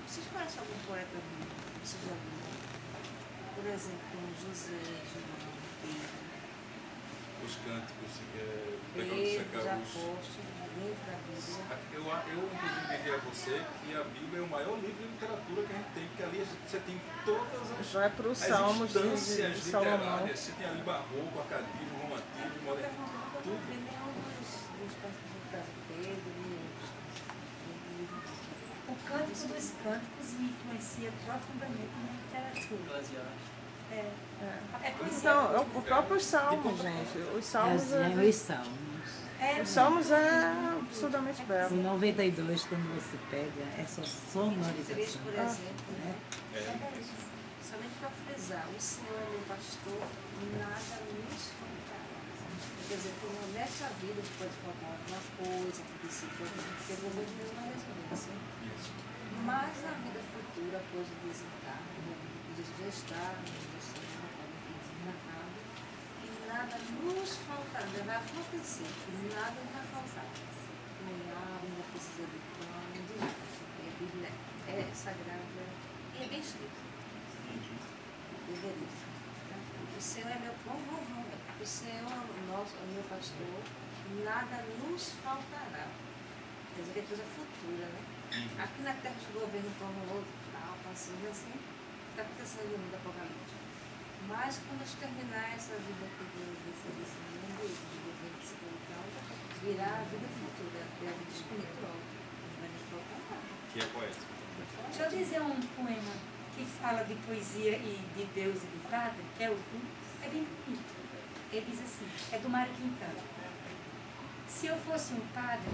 vocês conhecem algum poeta vivo? Vocês já viram? Por exemplo, José, João, Pedro, Os cânticos, Pedro, pegando os secar os... apóstolos, dentro da Bíblia. Eu inclusive diria a você que a Bíblia é o maior livro de literatura que a gente tem, porque ali você tem todas Vai pro as Salmos instâncias de Salomão. literárias. Você tem ali barroco, acadismo, romantismo, modernismo, tudo. Nenhum dos participantes de Pedro, nem outros. O Cântico dos Cânticos me influencia profundamente na literatura. Eclesiastes. É poesia. Então, é o próprio Salmos, gente. Os Salmos Os salmos. Os Salmos é absurdamente Em belo. 92, quando você pega essa Três, sonorização, por exemplo, né? somente para frisar, o Senhor é meu pastor, nada nos faltará. Quer dizer, nessa vida pode faltar alguma coisa, porque Deus é Deus na residência. Mas na vida futura, após o desencarne, de gestar, e nada nos faltará, não vai acontecer, e nada vai faltar. Nem água, não precisa de pano, de nada. Porque a Bíblia é sagrada e é bem escrita. Deveria. O Senhor é meu vamos. O Senhor é meu pastor, nada nos faltará. Quer dizer, que é coisa futura, né? Aqui na terra os governos para um outro, tal, assim, está acontecendo no mundo apocalíptico. Mas quando a gente terminar essa vida aqui desse mundo, de governo espiritual, virá a vida futura, é a vida espiritual. Não vai nos faltar nada. Que é poético. Deixa eu dizer um poema que fala de poesia e de Deus e de padre, que é bem bonito. Ele diz assim, é do Mário Quintana. Se eu fosse um padre,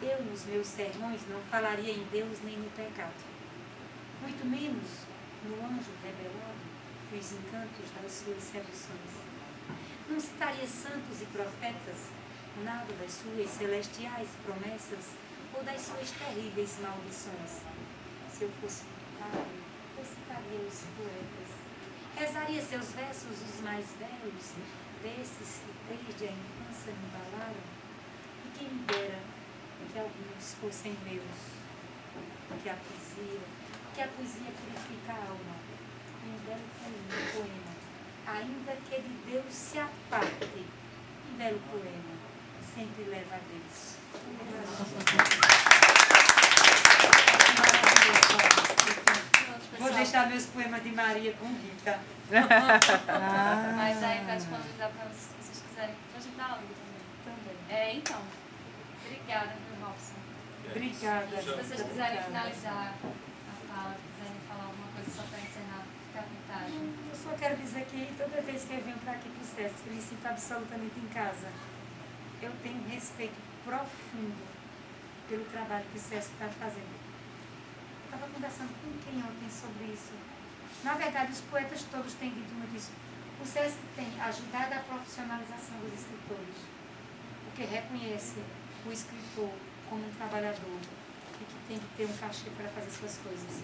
eu nos meus sermões não falaria em Deus nem no pecado. Muito menos no anjo rebelado e os encantos das suas seduções. Não citaria santos e profetas, nada das suas celestiais promessas ou das suas terríveis maldições. Se eu fosse padre, eu citaria os poetas. Rezaria seus versos os mais belos, desses que desde a infância me embalaram, e quem me dera que alguns fossem meus, que a poesia purifica a alma, e um belo poema, ainda que de Deus se aparte, um belo poema, sempre leva a Deus. Vou deixar meus poemas de Maria com Rita. Mas aí para disponibilizar para vocês, se vocês quiserem projetar algo também. Então, obrigada, viu, Robson? Obrigada. Se vocês quiserem finalizar a fala, quiserem falar alguma coisa só para encerrar, fica à vontade. Eu só quero dizer que toda vez que eu venho para aqui para o SESC, eu me sinto absolutamente em casa. Eu tenho um respeito profundo pelo trabalho que o SESC está fazendo. Eu estava conversando com quem ontem sobre isso. Na verdade, os poetas todos têm dito muito isso. O SESC tem ajudado a profissionalização dos escritores, porque reconhece o escritor como um trabalhador e que tem que ter um cachê para fazer suas coisas.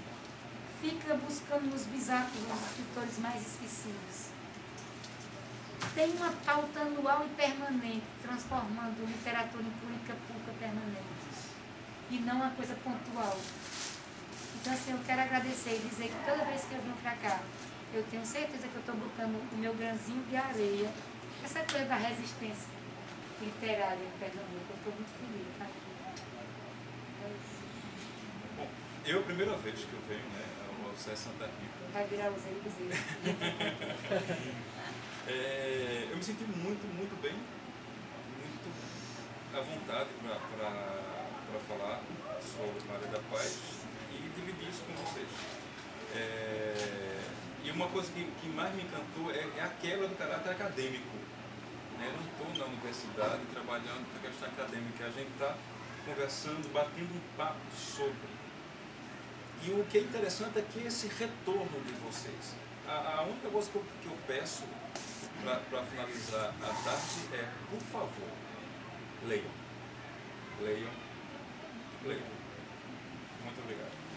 Fica buscando nos bisacos os escritores mais esquecidos. Tem uma pauta anual e permanente, transformando literatura em política pública permanente, e não uma coisa pontual. Então, assim, eu quero agradecer e dizer que toda vez que eu venho para cá, eu tenho certeza que eu estou botando o meu grãozinho de areia. É essa coisa da resistência literária em Pernambuco. Eu estou muito feliz de estar aqui. Bom, eu a primeira vez que eu venho, né, ao Cé Santa Rita, Vai virar o Zé e Bezerra. eu me senti muito bem, muito à vontade para falar sobre Maria da Paz e dividir isso com vocês. E uma coisa que mais me encantou é a quebra do caráter acadêmico. Né? Eu não estou na universidade trabalhando com a questão acadêmica, a gente está conversando, batendo um papo sobre. E o que é interessante é que esse retorno de vocês. A única coisa que eu peço para finalizar a tarde é, por favor, leiam. Leiam. Leiam. Muito obrigado.